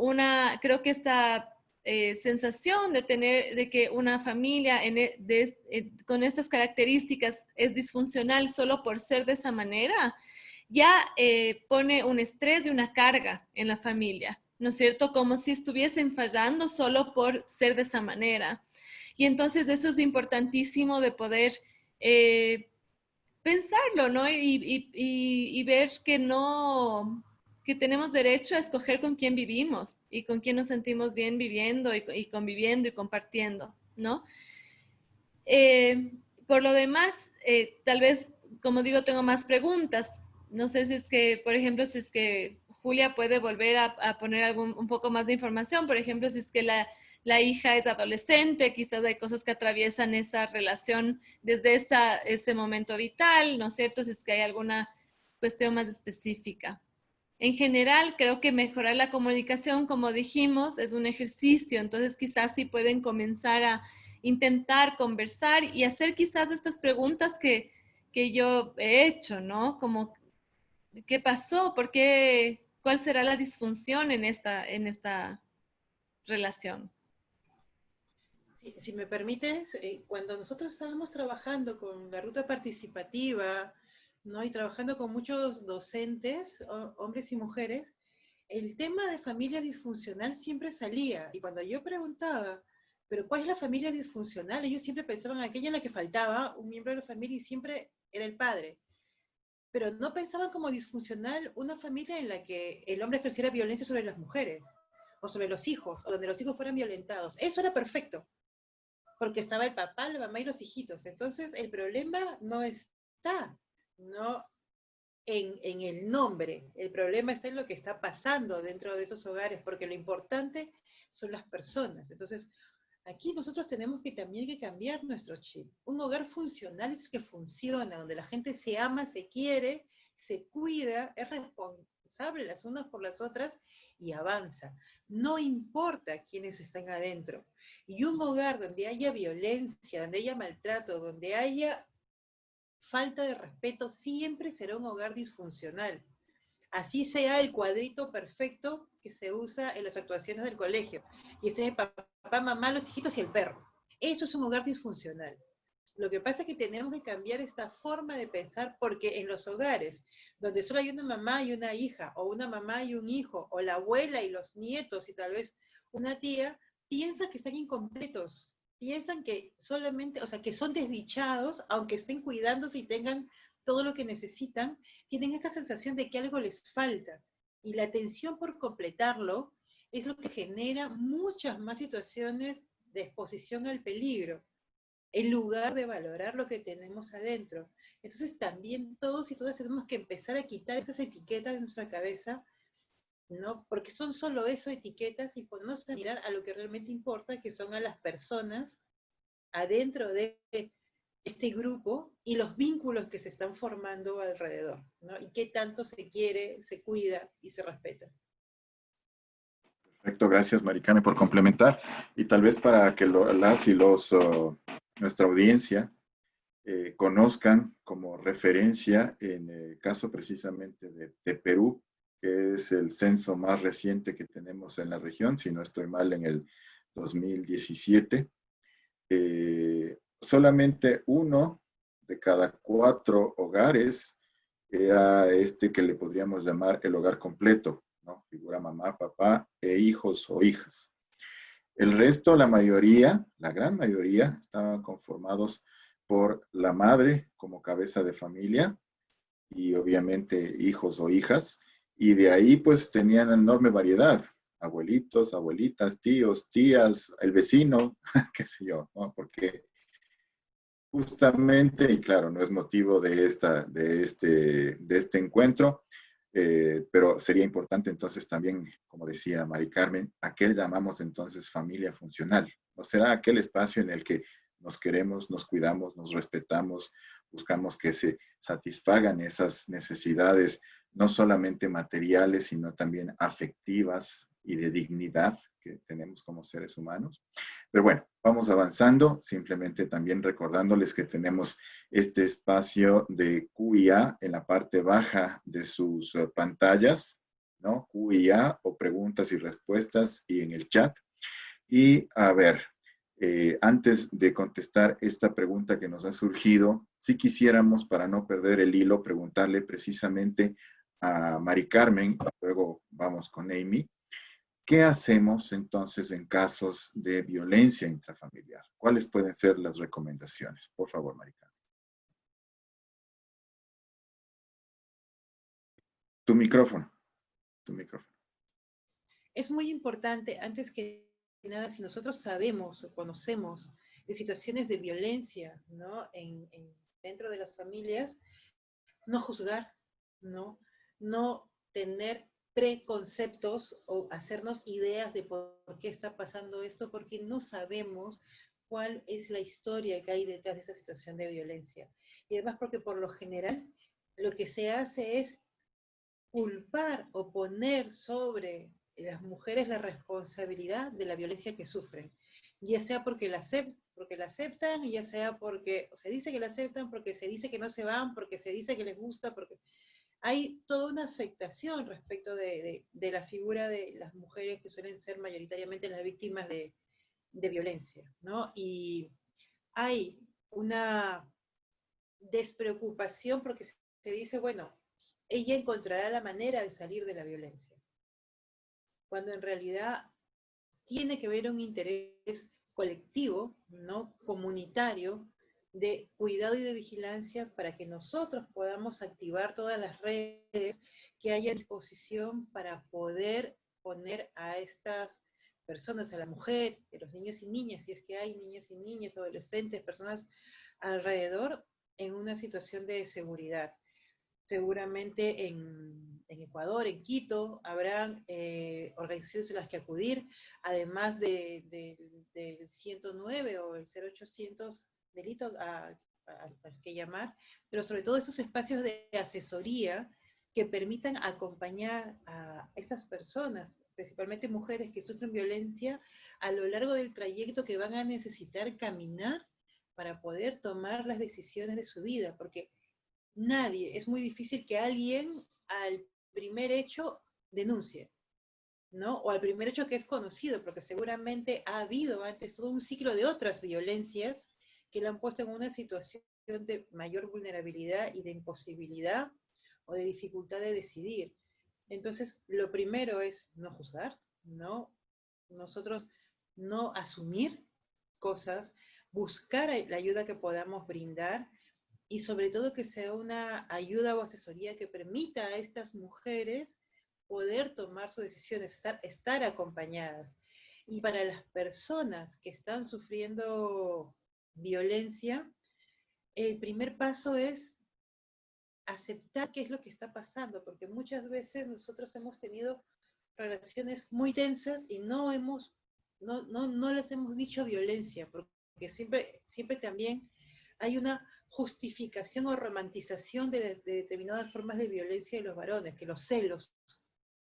creo que esta sensación de que una familia con estas características es disfuncional solo por ser de esa manera, ya pone un estrés y una carga en la familia, ¿no es cierto? Como si estuviesen fallando solo por ser de esa manera. Y entonces eso es importantísimo de poder pensarlo, ¿no? Y ver que no, que tenemos derecho a escoger con quién vivimos y con quién nos sentimos bien viviendo y conviviendo y compartiendo, ¿no? Por lo demás, tal vez, como digo, tengo más preguntas. No sé si es que, por ejemplo, si es que Julia puede volver a poner un poco más de información, por ejemplo, si es que la hija es adolescente, quizás hay cosas que atraviesan esa relación desde ese momento vital, ¿no es cierto? Si es que hay alguna cuestión más específica. En general, creo que mejorar la comunicación, como dijimos, es un ejercicio, entonces quizás sí pueden comenzar a intentar conversar y hacer quizás estas preguntas que yo he hecho, ¿no? Como, ¿qué pasó? ¿Por qué? ¿Cuál será la disfunción en esta relación? Si me permites, cuando nosotros estábamos trabajando con la ruta participativa, ¿no? Y trabajando con muchos docentes, hombres y mujeres, el tema de familia disfuncional siempre salía. Y cuando yo preguntaba, ¿pero cuál es la familia disfuncional? Ellos siempre pensaban en aquella en la que faltaba un miembro de la familia y siempre era el padre. Pero no pensaban como disfuncional una familia en la que el hombre ejerciera violencia sobre las mujeres, o sobre los hijos, o donde los hijos fueran violentados. Eso era perfecto, porque estaba el papá, la mamá y los hijitos. Entonces el problema no está, no en el nombre, el problema está en lo que está pasando dentro de esos hogares, porque lo importante son las personas. Entonces, aquí nosotros tenemos que también que cambiar nuestro chip. Un hogar funcional es el que funciona, donde la gente se ama, se quiere, se cuida, es responsable las unas por las otras y avanza. No importa quiénes están adentro. Y un hogar donde haya violencia, donde haya maltrato, donde haya falta de respeto, siempre será un hogar disfuncional. Así sea el cuadrito perfecto que se usa en las actuaciones del colegio. Y ese es el papá, mamá, los hijitos y el perro. Eso es un hogar disfuncional. Lo que pasa es que tenemos que cambiar esta forma de pensar porque en los hogares donde solo hay una mamá y una hija, o una mamá y un hijo, o la abuela y los nietos y tal vez una tía, piensan que están incompletos, piensan que solamente, o sea, que son desdichados, aunque estén cuidándose y tengan todo lo que necesitan, tienen esta sensación de que algo les falta. Y la tensión por completarlo es lo que genera muchas más situaciones de exposición al peligro, en lugar de valorar lo que tenemos adentro. Entonces también todos y todas tenemos que empezar a quitar esas etiquetas de nuestra cabeza, ¿no? Porque son solo eso, etiquetas, y ponernos a mirar a lo que realmente importa, que son a las personas adentro de este grupo y los vínculos que se están formando alrededor, ¿no? Y qué tanto se quiere, se cuida y se respeta. Perfecto, gracias Maricane por complementar. Y tal vez para que las y nuestra audiencia conozcan como referencia en el caso precisamente de Perú, que es el censo más reciente que tenemos en la región, si no estoy mal, en el 2017. Solamente 1 de cada 4 hogares era este que le podríamos llamar el hogar completo, ¿no? Figura mamá, papá e hijos o hijas. El resto, la mayoría, la gran mayoría, estaban conformados por la madre como cabeza de familia y obviamente hijos o hijas, y de ahí pues tenían enorme variedad, abuelitos, abuelitas, tíos, tías, el vecino, qué sé yo, ¿no? Porque justamente, y claro, no es motivo de este encuentro, pero sería importante entonces también, como decía Mari Carmen, ¿a qué llamamos entonces familia funcional? ¿No será aquel espacio en el que nos queremos, nos cuidamos, nos respetamos, buscamos que se satisfagan esas necesidades, no solamente materiales, sino también afectivas y de dignidad que tenemos como seres humanos? Pero bueno, vamos avanzando, simplemente también recordándoles que tenemos este espacio de Q&A en la parte baja de sus pantallas, ¿no? Q&A o preguntas y respuestas y en el chat. Y a ver, antes de contestar esta pregunta que nos ha surgido, si quisiéramos, para no perder el hilo, preguntarle precisamente a Mari Carmen, luego vamos con Amy. ¿Qué hacemos entonces en casos de violencia intrafamiliar? ¿Cuáles pueden ser las recomendaciones? Por favor, Marica. Tu micrófono, tu micrófono. Es muy importante, antes que nada, si nosotros sabemos o conocemos de situaciones de violencia, ¿no? Dentro de las familias, no juzgar, ¿no? No tener preconceptos o hacernos ideas de por qué está pasando esto, porque no sabemos cuál es la historia que hay detrás de esa situación de violencia. Y además porque por lo general lo que se hace es culpar o poner sobre las mujeres la responsabilidad de la violencia que sufren, ya sea porque la aceptan, ya sea porque se dice que la aceptan, porque se dice que no se van, porque se dice que les gusta, porque hay toda una afectación respecto de la figura de las mujeres que suelen ser mayoritariamente las víctimas de violencia, ¿no? Y hay una despreocupación porque se dice, bueno, ella encontrará la manera de salir de la violencia, cuando en realidad tiene que haber un interés colectivo, ¿no? Comunitario, de cuidado y de vigilancia para que nosotros podamos activar todas las redes que haya a disposición para poder poner a estas personas, a la mujer, a los niños y niñas, si es que hay niños y niñas, adolescentes, personas alrededor, en una situación de seguridad. Seguramente en Ecuador, en Quito, habrán organizaciones a las que acudir, además del 109 o el 0800 delitos al que llamar, pero sobre todo esos espacios de asesoría que permitan acompañar a estas personas, principalmente mujeres que sufren violencia, a lo largo del trayecto que van a necesitar caminar para poder tomar las decisiones de su vida, porque nadie, es muy difícil que alguien al primer hecho denuncie, ¿no? O al primer hecho que es conocido, porque seguramente ha habido antes todo un ciclo de otras violencias que lo han puesto en una situación de mayor vulnerabilidad y de imposibilidad o de dificultad de decidir. Entonces, lo primero es no juzgar, ¿no? Nosotros no asumir cosas, buscar la ayuda que podamos brindar y sobre todo que sea una ayuda o asesoría que permita a estas mujeres poder tomar sus decisiones, estar acompañadas. Y para las personas que están sufriendo violencia, el primer paso es aceptar qué es lo que está pasando, porque muchas veces nosotros hemos tenido relaciones muy tensas y no les hemos dicho violencia, porque siempre también hay una justificación o romantización de determinadas formas de violencia de los varones, que los celos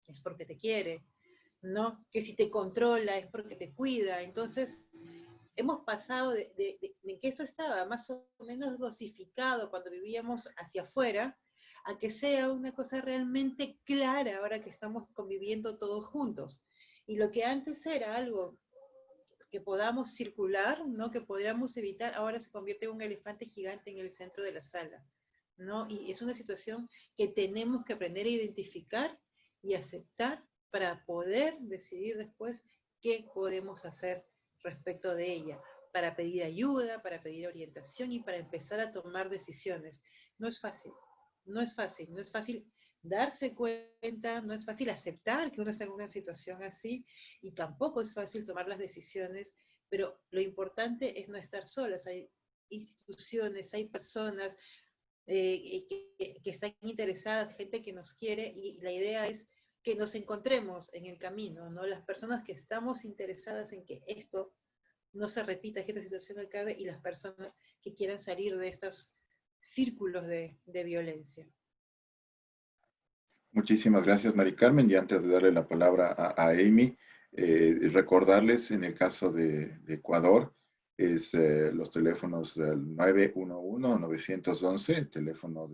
es porque te quiere, ¿no? Que si te controla es porque te cuida. Entonces, hemos pasado de que esto estaba más o menos dosificado cuando vivíamos hacia afuera, a que sea una cosa realmente clara ahora que estamos conviviendo todos juntos. Y lo que antes era algo que podamos circular, ¿no? Que podríamos evitar, ahora se convierte en un elefante gigante en el centro de la sala, ¿no? Y es una situación que tenemos que aprender a identificar y aceptar para poder decidir después qué podemos hacer respecto de ella, para pedir ayuda, para pedir orientación y para empezar a tomar decisiones. No es fácil, no es fácil, no es fácil darse cuenta, no es fácil aceptar que uno está en una situación así y tampoco es fácil tomar las decisiones, pero lo importante es no estar solas. Hay instituciones, hay personas que están interesadas, gente que nos quiere y la idea es que nos encontremos en el camino, ¿no? Las personas que estamos interesadas en que esto no se repita, que esta situación acabe y las personas que quieran salir de estos círculos de violencia. Muchísimas gracias, Mari Carmen. Y antes de darle la palabra a Amy, recordarles en el caso de Ecuador, es los teléfonos del 911-911, el teléfono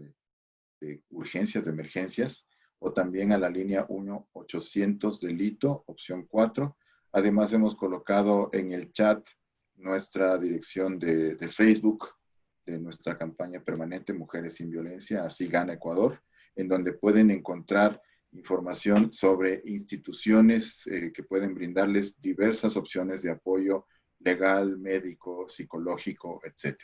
de urgencias, de emergencias, o también a la línea 1-800 delito, opción 4. Además, hemos colocado en el chat nuestra dirección de Facebook de nuestra campaña permanente Mujeres sin Violencia, Así Gana Ecuador, en donde pueden encontrar información sobre instituciones que pueden brindarles diversas opciones de apoyo legal, médico, psicológico, etc.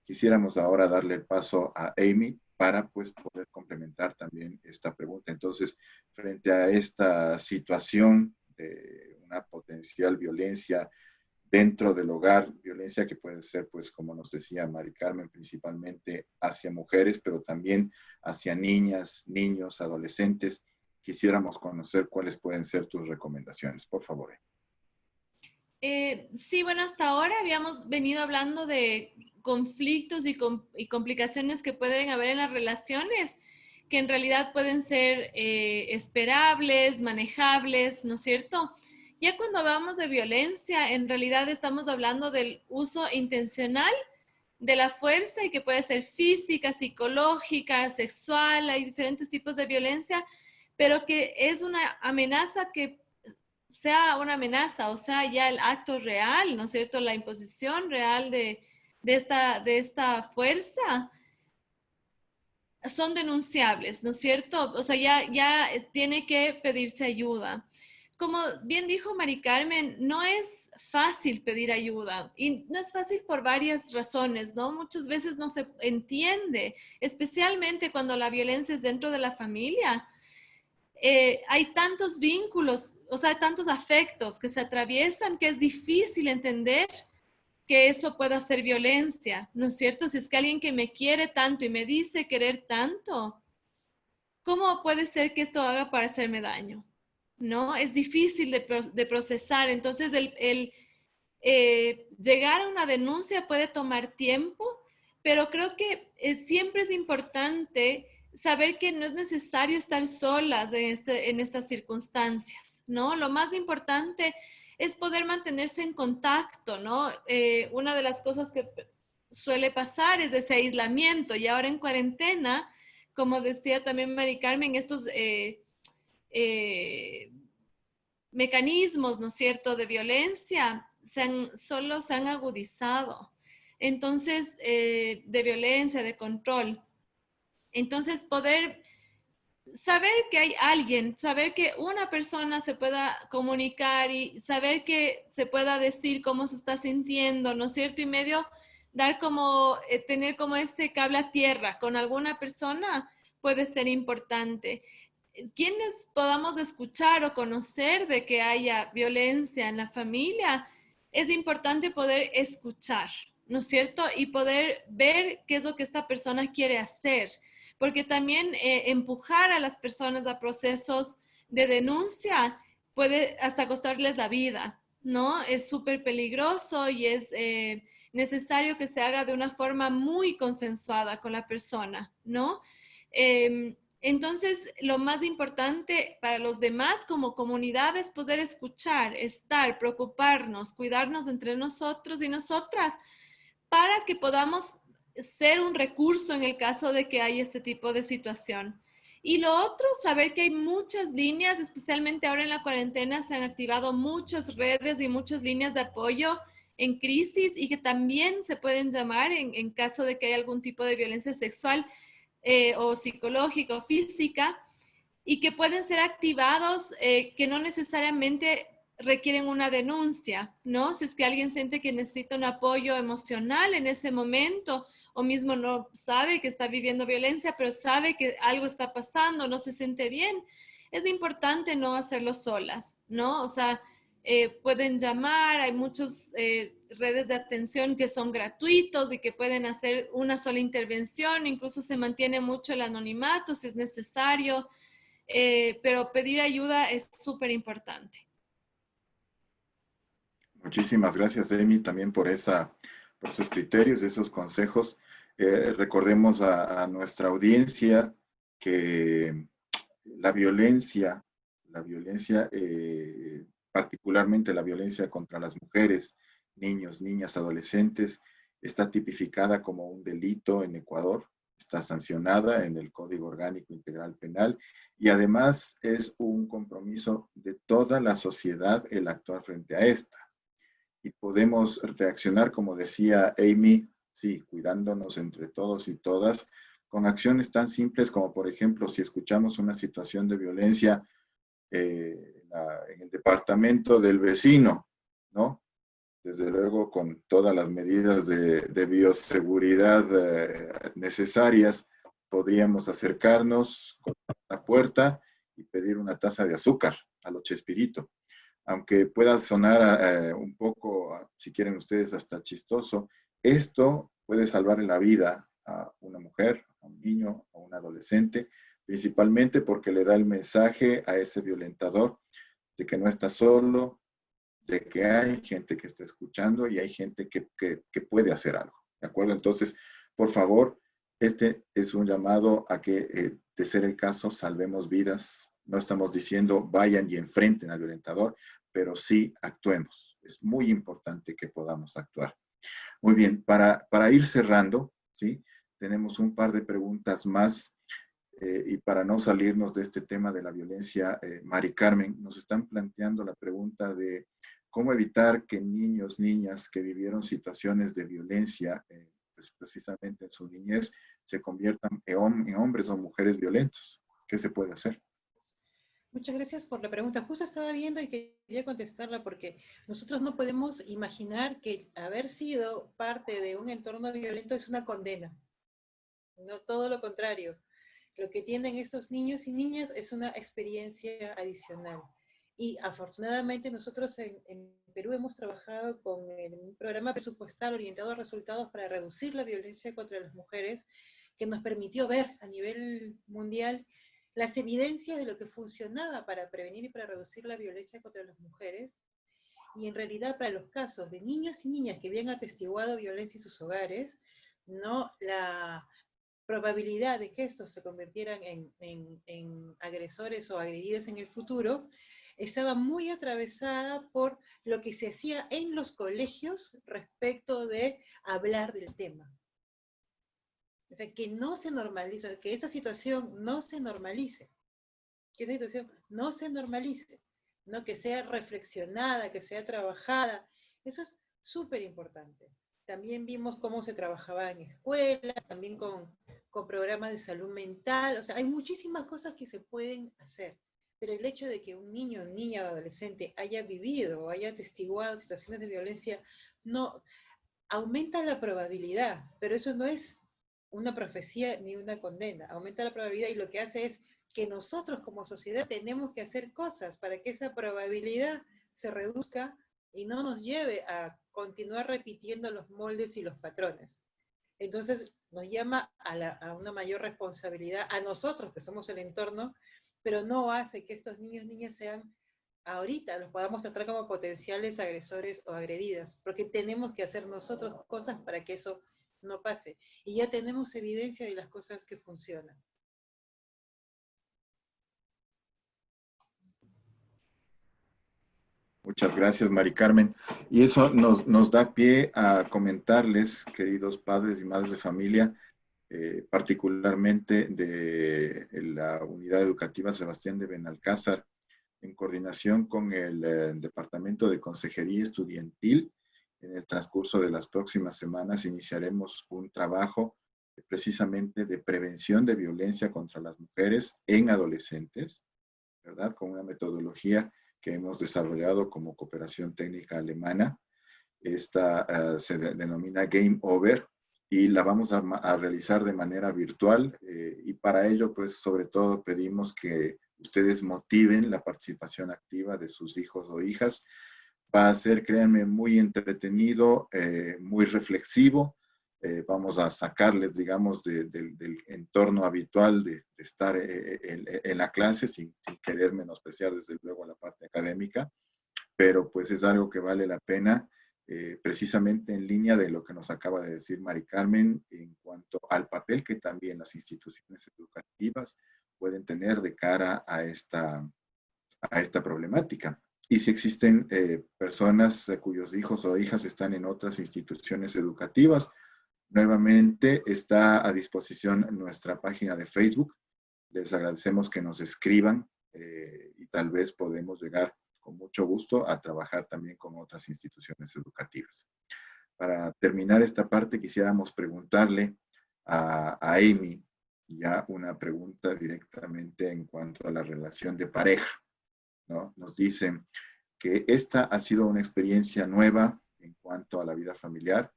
Quisiéramos ahora darle el paso a Amy para pues poder complementar también esta pregunta. Entonces, frente a esta situación de una potencial violencia dentro del hogar, violencia que puede ser, pues, como nos decía Mari Carmen, principalmente hacia mujeres, pero también hacia niñas, niños, adolescentes. Quisiéramos conocer cuáles pueden ser tus recomendaciones, por favor. Sí, bueno, hasta ahora habíamos venido hablando de conflictos y complicaciones que pueden haber en las relaciones, que en realidad pueden ser esperables, manejables, ¿no es cierto? Ya cuando hablamos de violencia, en realidad estamos hablando del uso intencional de la fuerza y que puede ser física, psicológica, sexual, hay diferentes tipos de violencia, pero que es una amenaza que sea una amenaza, o sea, ya el acto real, ¿no es cierto? La imposición real de esta fuerza son denunciables, ¿no es cierto? O sea, ya tiene que pedirse ayuda. Como bien dijo Mari Carmen, no es fácil pedir ayuda y no es fácil por varias razones, ¿no? Muchas veces no se entiende, especialmente cuando la violencia es dentro de la familia. Hay tantos vínculos, o sea, tantos afectos que se atraviesan que es difícil entender que eso pueda ser violencia, ¿no es cierto? Si es que alguien que me quiere tanto y me dice querer tanto, ¿cómo puede ser que esto haga para hacerme daño? ¿No? Es difícil de procesar. Entonces, llegar a una denuncia puede tomar tiempo, pero creo que siempre es importante saber que no es necesario estar solas en estas circunstancias, ¿no? Lo más importante es poder mantenerse en contacto, ¿no? Una de las cosas que suele pasar es ese aislamiento y ahora en cuarentena, como decía también Mari Carmen, estos eh, mecanismos, ¿no es cierto?, de violencia solo se han agudizado. Entonces, de violencia, de control. Entonces, poder saber que hay alguien, saber que una persona se pueda comunicar y saber que se pueda decir cómo se está sintiendo, ¿no es cierto? Y medio dar como, tener como ese cable a tierra con alguna persona puede ser importante. Quienes podamos escuchar o conocer de que haya violencia en la familia, es importante poder escuchar, ¿no es cierto? Y poder ver qué es lo que esta persona quiere hacer, porque también empujar a las personas a procesos de denuncia puede hasta costarles la vida, ¿no? Es súper peligroso y es necesario que se haga de una forma muy consensuada con la persona, ¿no? Entonces, lo más importante para los demás como comunidad es poder escuchar, estar, preocuparnos, cuidarnos entre nosotros y nosotras para que podamos ser un recurso en el caso de que haya este tipo de situación. Y lo otro, saber que hay muchas líneas, especialmente ahora en la cuarentena, se han activado muchas redes y muchas líneas de apoyo en crisis y que también se pueden llamar en caso de que haya algún tipo de violencia sexual o psicológica o física y que pueden ser activados que no necesariamente requieren una denuncia, ¿no? Si es que alguien siente que necesita un apoyo emocional en ese momento o mismo no sabe que está viviendo violencia, pero sabe que algo está pasando, no se siente bien, es importante no hacerlo solas, ¿no? O sea, pueden llamar, hay muchas redes de atención que son gratuitos y que pueden hacer una sola intervención, incluso se mantiene mucho el anonimato si es necesario, pero pedir ayuda es súper importante. Muchísimas gracias, Amy, también por esos criterios, esos consejos. Recordemos a nuestra audiencia que la violencia, particularmente la violencia contra las mujeres, niños, niñas, adolescentes, está tipificada como un delito en Ecuador, está sancionada en el Código Orgánico Integral Penal y además es un compromiso de toda la sociedad el actuar frente a esta. Y podemos reaccionar, como decía Amy, sí, cuidándonos entre todos y todas, con acciones tan simples como, por ejemplo, si escuchamos una situación de violencia en el departamento del vecino, ¿no? Desde luego, con todas las medidas de bioseguridad necesarias, podríamos acercarnos con la puerta y pedir una taza de azúcar a lo Chespirito. aunque pueda sonar un poco, si quieren ustedes, hasta chistoso, esto puede salvarle la vida a una mujer, a un niño, a un adolescente, principalmente porque le da el mensaje a ese violentador de que no está solo, de que hay gente que está escuchando y hay gente que puede hacer algo, ¿de acuerdo? Entonces, por favor, este es un llamado a que, de ser el caso, salvemos vidas. No estamos diciendo vayan y enfrenten al violentador, pero sí actuemos. Es muy importante que podamos actuar. Muy bien, para ir cerrando, ¿sí? Tenemos un par de preguntas más y para no salirnos de este tema de la violencia, Mari Carmen, nos están planteando la pregunta de cómo evitar que niños, niñas que vivieron situaciones de violencia, pues precisamente en su niñez, se conviertan en hombres o mujeres violentos. ¿Qué se puede hacer? Muchas gracias por la pregunta. Justo estaba viendo y quería contestarla porque nosotros no podemos imaginar que haber sido parte de un entorno violento es una condena. No, todo lo contrario. Lo que tienen estos niños y niñas es una experiencia adicional. Y afortunadamente nosotros en Perú hemos trabajado con un programa presupuestal orientado a resultados para reducir la violencia contra las mujeres, que nos permitió ver a nivel mundial las evidencias de lo que funcionaba para prevenir y para reducir la violencia contra las mujeres. Y en realidad para los casos de niños y niñas que habían atestiguado violencia en sus hogares, no la probabilidad de que estos se convirtieran en agresores o agredidas en el futuro estaba muy atravesada por lo que se hacía en los colegios respecto de hablar del tema. O sea, que no se normalice, que esa situación no se normalice, que esa situación no se normalice, ¿no? Que sea reflexionada, que sea trabajada. Eso es súper importante. También vimos cómo se trabajaba en escuelas, también con programas de salud mental. O sea, hay muchísimas cosas que se pueden hacer. Pero el hecho de que un niño, niña o adolescente haya vivido o haya atestiguado situaciones de violencia, no aumenta la probabilidad, pero eso no es una profecía ni una condena. Aumenta la probabilidad y lo que hace es que nosotros como sociedad tenemos que hacer cosas para que esa probabilidad se reduzca y no nos lleve a continuar repitiendo los moldes y los patrones. Entonces nos llama a una mayor responsabilidad a nosotros que somos el entorno, pero no hace que estos niños y niñas sean ahorita, los podamos tratar como potenciales agresores o agredidas, porque tenemos que hacer nosotros cosas para que eso no pase. Y ya tenemos evidencia de las cosas que funcionan. Muchas gracias, Mari Carmen. Y eso nos da pie a comentarles, queridos padres y madres de familia, particularmente de la Unidad Educativa Sebastián de Benalcázar, en coordinación con el Departamento de Consejería Estudiantil. En el transcurso de las próximas semanas iniciaremos un trabajo precisamente de prevención de violencia contra las mujeres en adolescentes, ¿verdad? Con una metodología que hemos desarrollado como cooperación técnica alemana. Esta se denomina Game Over y la vamos a realizar de manera virtual y para ello, pues, sobre todo pedimos que ustedes motiven la participación activa de sus hijos o hijas. Va a ser, créanme, muy entretenido, muy reflexivo. Vamos a sacarles, digamos, del entorno habitual de estar en la clase sin querer menospreciar, desde luego, la parte académica, pero pues es algo que vale la pena, precisamente en línea de lo que nos acaba de decir Mari Carmen en cuanto al papel que también las instituciones educativas pueden tener de cara a esta problemática. Y si existen personas cuyos hijos o hijas están en otras instituciones educativas, nuevamente está a disposición nuestra página de Facebook. Les agradecemos que nos escriban y tal vez podemos llegar con mucho gusto a trabajar también con otras instituciones educativas. Para terminar esta parte, quisiéramos preguntarle a Amy ya una pregunta directamente en cuanto a la relación de pareja, ¿no? Nos dicen que esta ha sido una experiencia nueva en cuanto a la vida familiar.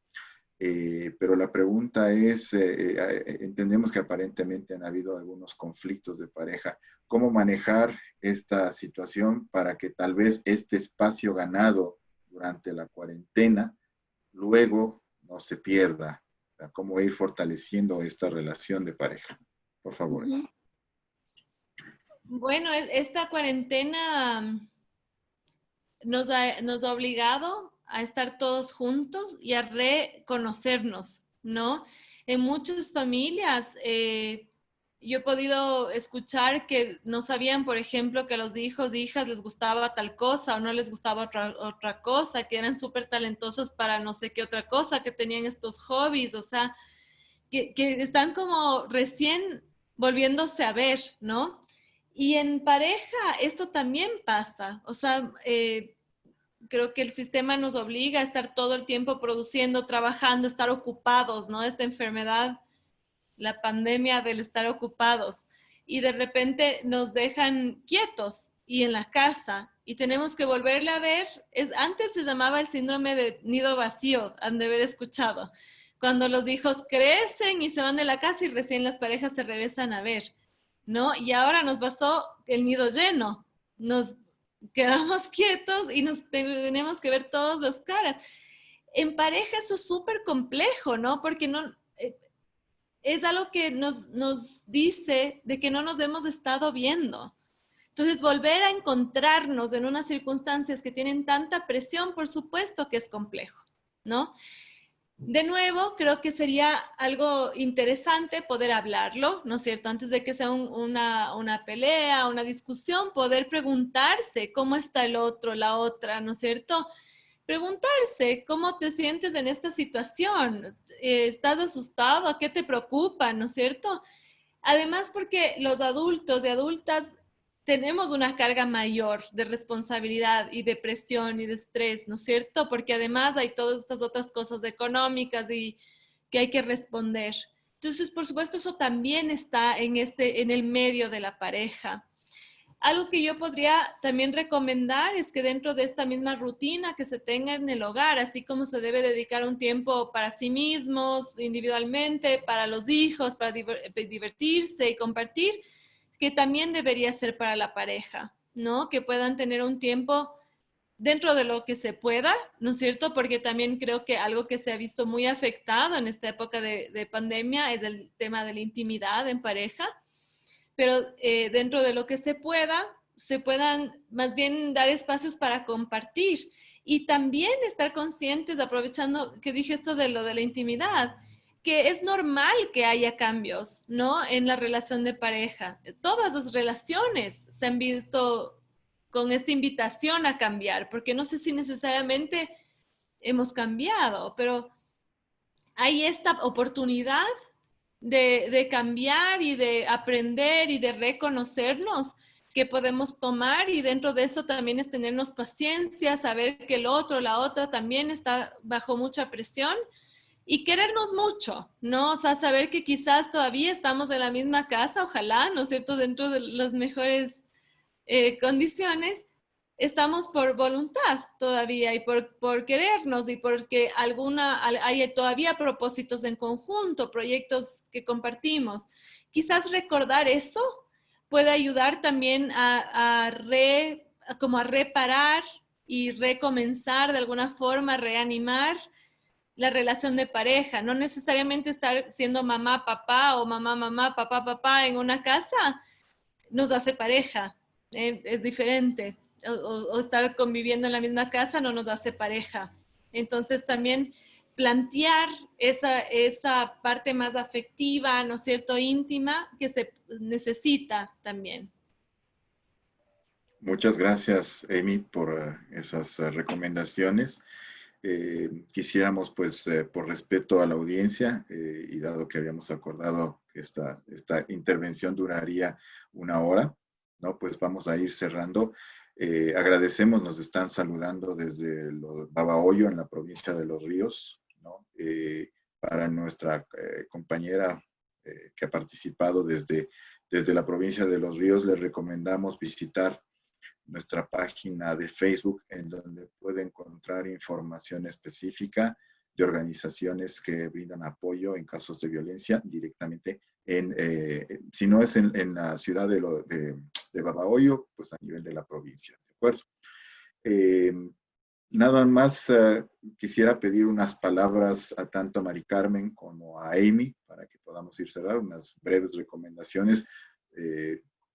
Pero la pregunta es, entendemos que aparentemente han habido algunos conflictos de pareja. ¿Cómo manejar esta situación para que tal vez este espacio ganado durante la cuarentena luego no se pierda? ¿Cómo ir fortaleciendo esta relación de pareja? Por favor. Ujú. Bueno, esta cuarentena nos ha obligado a estar todos juntos y a reconocernos, ¿no? En muchas familias yo he podido escuchar que no sabían, por ejemplo, que a los hijos e hijas les gustaba tal cosa o no les gustaba otra cosa, que eran súper talentosos para no sé qué otra cosa, que tenían estos hobbies, o sea, que están como recién volviéndose a ver, ¿no? Y en pareja esto también pasa, o sea, creo que el sistema nos obliga a estar todo el tiempo produciendo, trabajando, estar ocupados, ¿no? Esta enfermedad, la pandemia del estar ocupados. Y de repente nos dejan quietos y en la casa y tenemos que volverle a ver. Antes se llamaba el síndrome de nido vacío, han de haber escuchado. Cuando los hijos crecen y se van de la casa y recién las parejas se regresan a ver, ¿no? Y ahora nos pasó el nido lleno. Nos quedamos quietos y nos tenemos que ver todas las caras. En pareja eso es súper complejo, ¿no? Porque no, es algo que nos dice de que no nos hemos estado viendo. Entonces, volver a encontrarnos en unas circunstancias que tienen tanta presión, por supuesto que es complejo, ¿no? De nuevo, creo que sería algo interesante poder hablarlo, ¿no es cierto? Antes de que sea una pelea, una discusión, poder preguntarse cómo está el otro, la otra, ¿no es cierto? Preguntarse cómo te sientes en esta situación. ¿Estás asustado? ¿Qué te preocupa? ¿No es cierto? Además, porque los adultos y adultas tenemos una carga mayor de responsabilidad y de presión y de estrés, ¿no es cierto? Porque además hay todas estas otras cosas económicas y que hay que responder. Entonces, por supuesto, eso también está en el medio de la pareja. Algo que yo podría también recomendar es que dentro de esta misma rutina que se tenga en el hogar, así como se debe dedicar un tiempo para sí mismos, individualmente, para los hijos, para divertirse y compartir, que también debería ser para la pareja, ¿no? Que puedan tener un tiempo dentro de lo que se pueda, ¿no es cierto? Porque también creo que algo que se ha visto muy afectado en esta época de pandemia es el tema de la intimidad en pareja, pero dentro de lo que se puedan más bien dar espacios para compartir y también estar conscientes, aprovechando que dije esto de lo de la intimidad, que es normal que haya cambios, ¿no? En la relación de pareja. Todas las relaciones se han visto con esta invitación a cambiar, porque no sé si necesariamente hemos cambiado, pero hay esta oportunidad de cambiar y de aprender y de reconocernos que podemos tomar y dentro de eso también es tenernos paciencia, saber que el otro, la otra también está bajo mucha presión y querernos mucho, ¿no? O sea, saber que quizás todavía estamos en la misma casa, ojalá, ¿no es cierto?, dentro de las mejores condiciones, estamos por voluntad todavía y por querernos y porque hay todavía propósitos en conjunto, proyectos que compartimos. Quizás recordar eso puede ayudar también como a reparar y recomenzar de alguna forma, reanimar la relación de pareja. No necesariamente estar siendo mamá, papá o mamá, mamá, papá, papá en una casa nos hace pareja, es diferente. O estar conviviendo en la misma casa no nos hace pareja. Entonces también plantear esa parte más afectiva, ¿no es cierto?, íntima, que se necesita también. Muchas gracias, Amy, por esas recomendaciones. Quisiéramos, pues, por respeto a la audiencia, y dado que habíamos acordado que esta intervención duraría 1 hora, ¿no? Pues vamos a ir cerrando. Agradecemos, nos están saludando desde Babahoyo, en la provincia de Los Ríos, ¿no? Para nuestra compañera que ha participado desde la provincia de Los Ríos, les recomendamos visitar nuestra página de Facebook, en donde puede encontrar información específica de organizaciones que brindan apoyo en casos de violencia directamente, si no es en la ciudad de Babahoyo, pues a nivel de la provincia, ¿de acuerdo? Nada más quisiera pedir unas palabras a tanto a Mari Carmen como a Amy para que podamos ir cerrar unas breves recomendaciones,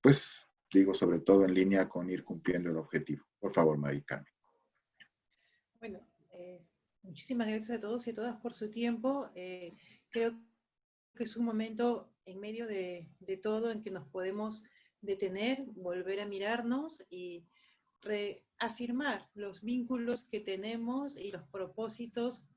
pues digo sobre todo en línea con ir cumpliendo el objetivo. Por favor, Mari Carmen. Bueno, muchísimas gracias a todos y a todas por su tiempo. Creo que es un momento en medio de todo en que nos podemos detener, volver a mirarnos y reafirmar los vínculos que tenemos y los propósitos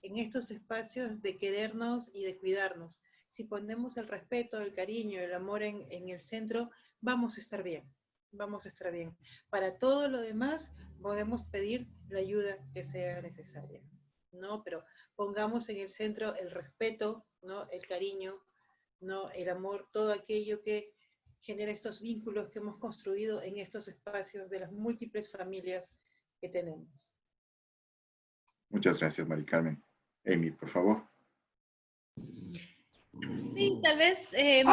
en estos espacios de querernos y de cuidarnos. Si ponemos el respeto, el cariño, el amor en el centro, vamos a estar bien, vamos a estar bien. Para todo lo demás podemos pedir la ayuda que sea necesaria, ¿no? Pero pongamos en el centro el respeto, ¿no? El cariño, ¿no? El amor, todo aquello que genera estos vínculos que hemos construido en estos espacios de las múltiples familias que tenemos. Muchas gracias, Mari Carmen. Amy, por favor. Sí, tal vez decirles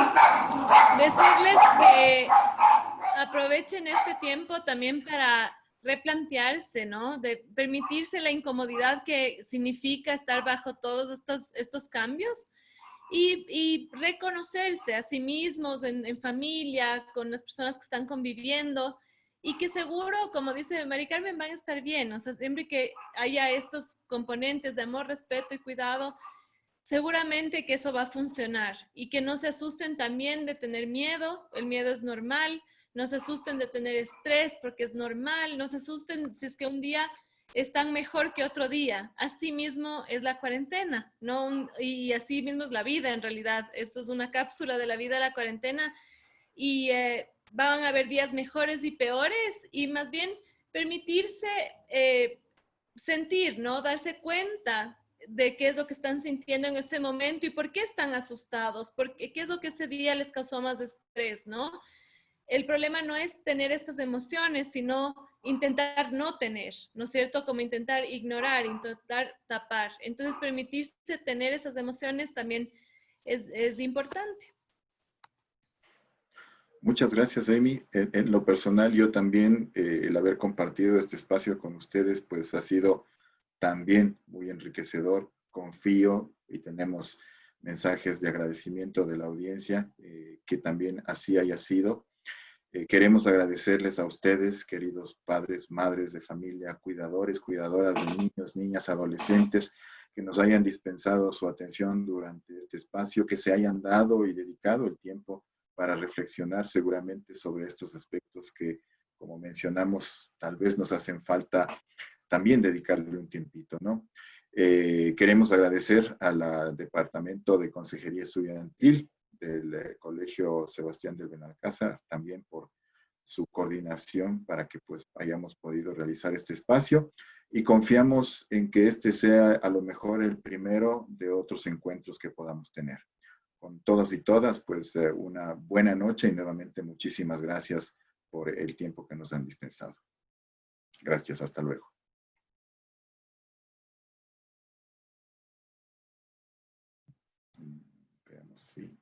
que aprovechen este tiempo también para replantearse, ¿no? De permitirse la incomodidad que significa estar bajo todos estos cambios y reconocerse a sí mismos en familia, con las personas que están conviviendo y que seguro, como dice Mari Carmen, van a estar bien. O sea, siempre que haya estos componentes de amor, respeto y cuidado, seguramente que eso va a funcionar y que no se asusten también de tener miedo, el miedo es normal, no se asusten de tener estrés porque es normal, no se asusten si es que un día están mejor que otro día. Así mismo es la cuarentena, ¿no? Y así mismo es la vida en realidad. Esto es una cápsula de la vida de la cuarentena y van a haber días mejores y peores y más bien permitirse sentir, ¿no? Darse cuenta de qué es lo que están sintiendo en este momento y por qué están asustados, qué es lo que ese día les causó más estrés, ¿no? El problema no es tener estas emociones, sino intentar no tener, ¿no es cierto? Como intentar ignorar, intentar tapar. Entonces, permitirse tener esas emociones también es importante. Muchas gracias, Amy. En lo personal, yo también, el haber compartido este espacio con ustedes, pues ha sido también muy enriquecedor. Confío y tenemos mensajes de agradecimiento de la audiencia, que también así haya sido. Queremos agradecerles a ustedes, queridos padres, madres de familia, cuidadores, cuidadoras de niños, niñas, adolescentes, que nos hayan dispensado su atención durante este espacio, que se hayan dado y dedicado el tiempo para reflexionar seguramente sobre estos aspectos que, como mencionamos, tal vez nos hacen falta también dedicarle un tiempito, ¿no? Queremos agradecer al Departamento de Consejería Estudiantil del Colegio Sebastián del Benalcázar, también por su coordinación para que pues hayamos podido realizar este espacio y confiamos en que este sea a lo mejor el primero de otros encuentros que podamos tener. Con todos y todas, pues una buena noche y nuevamente muchísimas gracias por el tiempo que nos han dispensado. Gracias, hasta luego. Veamos, sí.